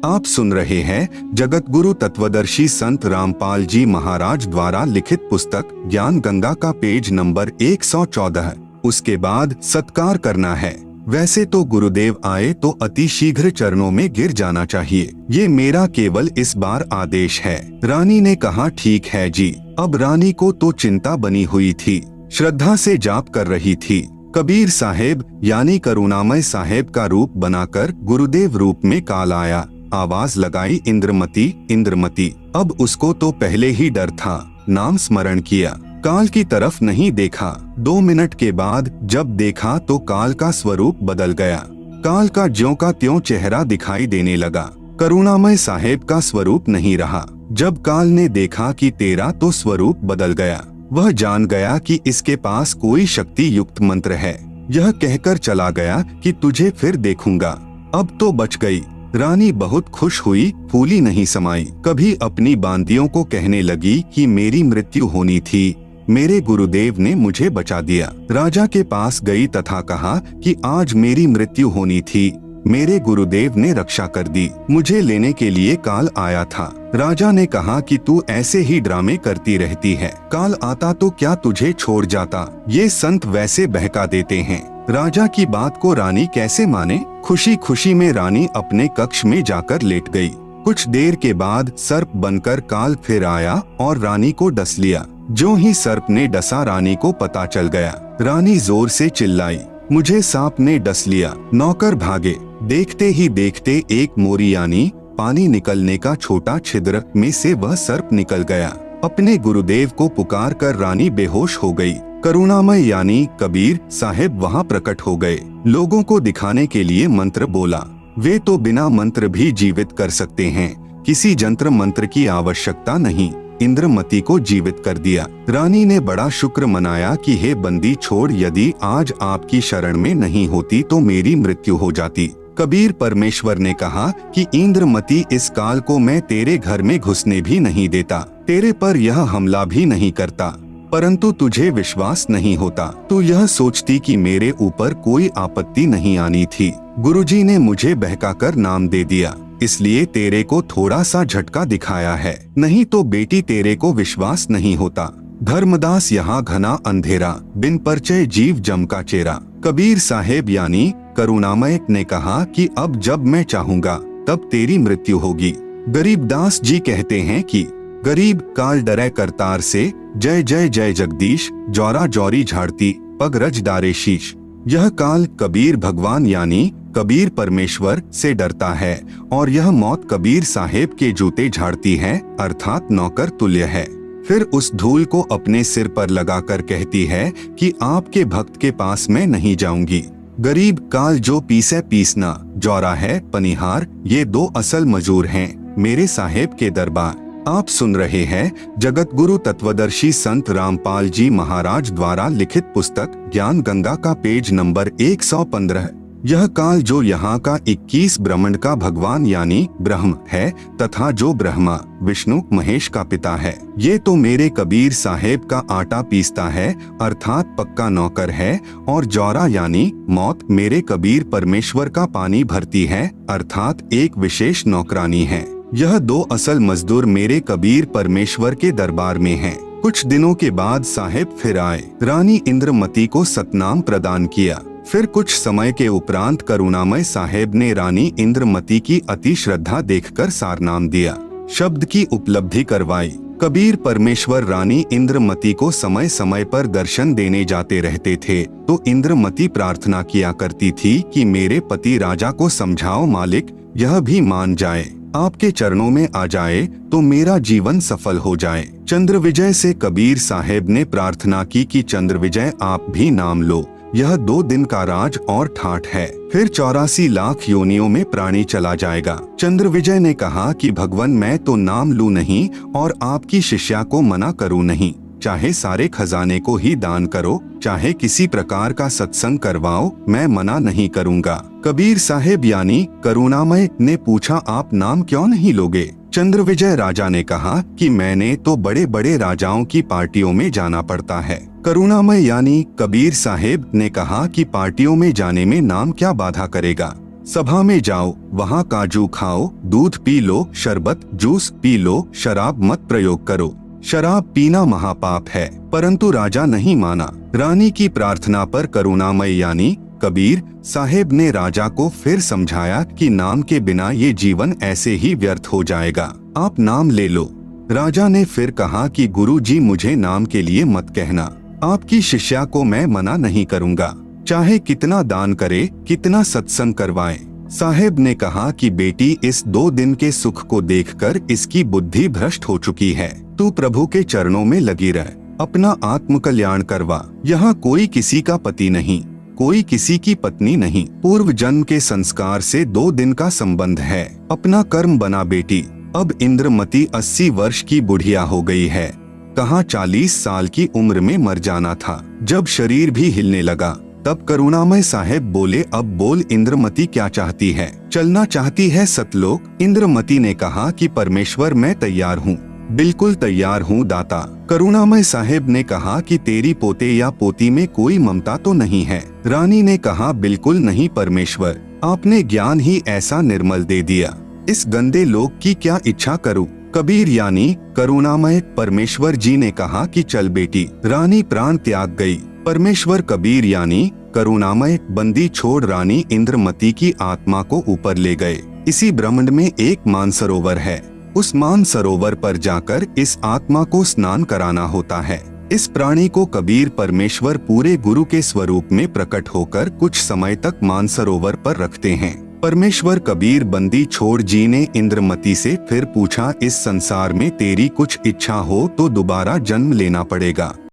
आप सुन रहे हैं जगत गुरु तत्वदर्शी संत रामपाल जी महाराज द्वारा लिखित पुस्तक ज्ञान गंगा का पेज नंबर 114। उसके बाद सत्कार करना है। वैसे तो गुरुदेव आए तो अति शीघ्र चरणों में गिर जाना चाहिए, ये मेरा केवल इस बार आदेश है। रानी ने कहा, ठीक है जी। अब रानी को तो चिंता बनी हुई थी, श्रद्धा से जाप कर रही थी। कबीर साहेब यानी करुणामय साहेब का रूप बनाकर गुरुदेव रूप में काल आया। आवाज लगाई, इंद्रमती इंद्रमती। अब उसको तो पहले ही डर था, नाम स्मरण किया, काल की तरफ नहीं देखा। 2 मिनट के बाद जब देखा तो काल का स्वरूप बदल गया। काल का ज्यों का त्यों चेहरा दिखाई देने लगा, करुणामय साहेब का स्वरूप नहीं रहा। जब काल ने देखा कि तेरा तो स्वरूप बदल गया, वह जान गया कि इसके पास कोई शक्ति युक्त मंत्र है। यह कहकर चला गया कि तुझे फिर देखूंगा, अब तो बच गई। रानी बहुत खुश हुई, फूली नहीं समाई। कभी अपनी बांदियों को कहने लगी कि मेरी मृत्यु होनी थी, मेरे गुरुदेव ने मुझे बचा दिया। राजा के पास गई तथा कहा कि आज मेरी मृत्यु होनी थी, मेरे गुरुदेव ने रक्षा कर दी, मुझे लेने के लिए काल आया था। राजा ने कहा कि तू ऐसे ही ड्रामे करती रहती है, काल आता तो क्या तुझे छोड़ जाता? ये संत वैसे बहका देते हैं। राजा की बात को रानी कैसे माने? खुशी खुशी में रानी अपने कक्ष में जाकर लेट गई। कुछ देर के बाद सर्प बनकर काल फिर आया और रानी को डस लिया। जो ही सर्प ने डसा, रानी को पता चल गया। रानी जोर से चिल्लाई, मुझे सांप ने डस लिया। नौकर भागे। देखते ही देखते एक मोरी यानी पानी निकलने का छोटा छिद्र में से वह सर्प निकल गया। अपने गुरुदेव को पुकार कर रानी बेहोश हो गई। करुणामय यानी कबीर साहेब वहां प्रकट हो गए। लोगों को दिखाने के लिए मंत्र बोला। वे तो बिना मंत्र भी जीवित कर सकते हैं, किसी जंत्र मंत्र की आवश्यकता नहीं। इंद्रमती को जीवित कर दिया। रानी ने बड़ा शुक्र मनाया कि हे बंदी छोड़, यदि आज आपकी शरण में नहीं होती तो मेरी मृत्यु हो जाती। कबीर परमेश्वर ने कहा कि इंद्रमती, इस काल को मैं तेरे घर में घुसने भी नहीं देता, तेरे पर यह हमला भी नहीं करता, परंतु तुझे विश्वास नहीं होता। तू यह सोचती कि मेरे ऊपर कोई आपत्ति नहीं आनी थी। गुरुजी ने मुझे बहकाकर नाम दे दिया, इसलिए तेरे को थोड़ा सा झटका दिखाया है, नहीं तो बेटी तेरे को विश्वास नहीं होता। धर्मदास यहाँ घना अंधेरा, बिन परिचय जीव जम का चेहरा। कबीर साहेब यानी करुणामय ने कहा कि अब जब मैं चाहूँगा तब तेरी मृत्यु होगी। गरीबदास जी कहते हैं कि गरीब काल डरे करतार से, जय जय जय जगदीश, जौरा जौरी झाड़ती पग रज डारे शीश। यह काल कबीर भगवान यानी कबीर परमेश्वर से डरता है और यह मौत कबीर साहेब के जूते झाड़ती है, अर्थात नौकर तुल्य है। फिर उस धूल को अपने सिर पर लगाकर कहती है कि आपके भक्त के पास मैं नहीं जाऊंगी। गरीब काल जो पीसे पीसना, जौरा है पनिहार, ये 2 असल मजूर हैं मेरे साहेब के दरबार। आप सुन रहे हैं जगत गुरु तत्वदर्शी संत रामपाल जी महाराज द्वारा लिखित पुस्तक ज्ञान गंगा का पेज नंबर 115। यह काल जो यहाँ का 21 ब्रह्मांड का भगवान यानी ब्रह्म है तथा जो ब्रह्मा विष्णु महेश का पिता है, ये तो मेरे कबीर साहेब का आटा पीसता है, अर्थात पक्का नौकर है। और जौरा यानी मौत मेरे कबीर परमेश्वर का पानी भरती है, अर्थात एक विशेष नौकरानी है। यह 2 असल मजदूर मेरे कबीर परमेश्वर के दरबार में हैं। कुछ दिनों के बाद साहेब फिर आए। रानी इंद्रमती को सतनाम प्रदान किया। फिर कुछ समय के उपरांत करुणामय साहेब ने रानी इंद्रमती की अति श्रद्धा देखकर सारनाम दिया, शब्द की उपलब्धि करवाई। कबीर परमेश्वर रानी इंद्रमती को समय समय पर दर्शन देने जाते रहते थे, तो इंद्रमती प्रार्थना किया करती थी कि मेरे पति राजा को समझाओ मालिक, यह भी मान जाए, आपके चरणों में आ जाए तो मेरा जीवन सफल हो जाए। चंद्र विजय से कबीर साहेब ने प्रार्थना की कि चंद्र विजय आप भी नाम लो, यह 2 दिन का राज और ठाठ है, फिर 84 लाख योनियों में प्राणी चला जाएगा। चंद्र विजय ने कहा कि भगवान मैं तो नाम लूं नहीं और आपकी शिष्या को मना करूं नहीं, चाहे सारे खजाने को ही दान करो, चाहे किसी प्रकार का सत्संग करवाओ, मैं मना नहीं करूंगा। कबीर साहेब यानी करुणामय ने पूछा आप नाम क्यों नहीं लोगे? चंद्र विजय राजा ने कहा कि मैंने तो बड़े बड़े राजाओं की पार्टियों में जाना पड़ता है। करुणामय यानी कबीर साहेब ने कहा कि पार्टियों में जाने में नाम क्या बाधा करेगा, सभा में जाओ, वहाँ काजू खाओ, दूध पी लो, शरबत जूस पी लो, शराब मत प्रयोग करो, शराब पीना महापाप है। परंतु राजा नहीं माना। रानी की प्रार्थना पर करुणामय यानी कबीर साहेब ने राजा को फिर समझाया कि नाम के बिना ये जीवन ऐसे ही व्यर्थ हो जाएगा, आप नाम ले लो। राजा ने फिर कहा कि गुरुजी मुझे नाम के लिए मत कहना, आपकी शिष्या को मैं मना नहीं करूंगा, चाहे कितना दान करे, कितना सत्संग करवाए। साहेब ने कहा कि बेटी इस 2 दिन के सुख को देखकर इसकी बुद्धि भ्रष्ट हो चुकी है, तू प्रभु के चरणों में लगी रह, अपना आत्म कल्याण करवा। यहाँ कोई किसी का पति नहीं, कोई किसी की पत्नी नहीं, पूर्व जन्म के संस्कार से 2 दिन का संबंध है, अपना कर्म बना बेटी। अब इंद्रमती 80 वर्ष की बुढ़िया हो गई है, कहाँ 40 साल की उम्र में मर जाना था। जब शरीर भी हिलने लगा तब करुणामय साहेब बोले अब बोल इंद्रमती क्या चाहती है, चलना चाहती है सतलोक? इंद्रमती ने कहा कि परमेश्वर मैं तैयार हूँ, बिल्कुल तैयार हूँ दाता। करुणामय साहेब ने कहा कि तेरी पोते या पोती में कोई ममता तो नहीं है? रानी ने कहा बिल्कुल नहीं परमेश्वर, आपने ज्ञान ही ऐसा निर्मल दे दिया, इस गंदे लोक की क्या इच्छा करूँ? कबीर यानी करुणामय परमेश्वर जी ने कहा कि चल बेटी। रानी प्राण त्याग गई। परमेश्वर कबीर यानी करुणामय बंदी छोड़ रानी इंद्रमती की आत्मा को ऊपर ले गए। इसी ब्रह्मांड में एक मानसरोवर है, उस मानसरोवर पर जाकर इस आत्मा को स्नान कराना होता है। इस प्राणी को कबीर परमेश्वर पूरे गुरु के स्वरूप में प्रकट होकर कुछ समय तक मानसरोवर पर रखते हैं। परमेश्वर कबीर बंदी छोड़ जी ने इंद्रमती से फिर पूछा इस संसार में तेरी कुछ इच्छा हो तो दोबारा जन्म लेना पड़ेगा।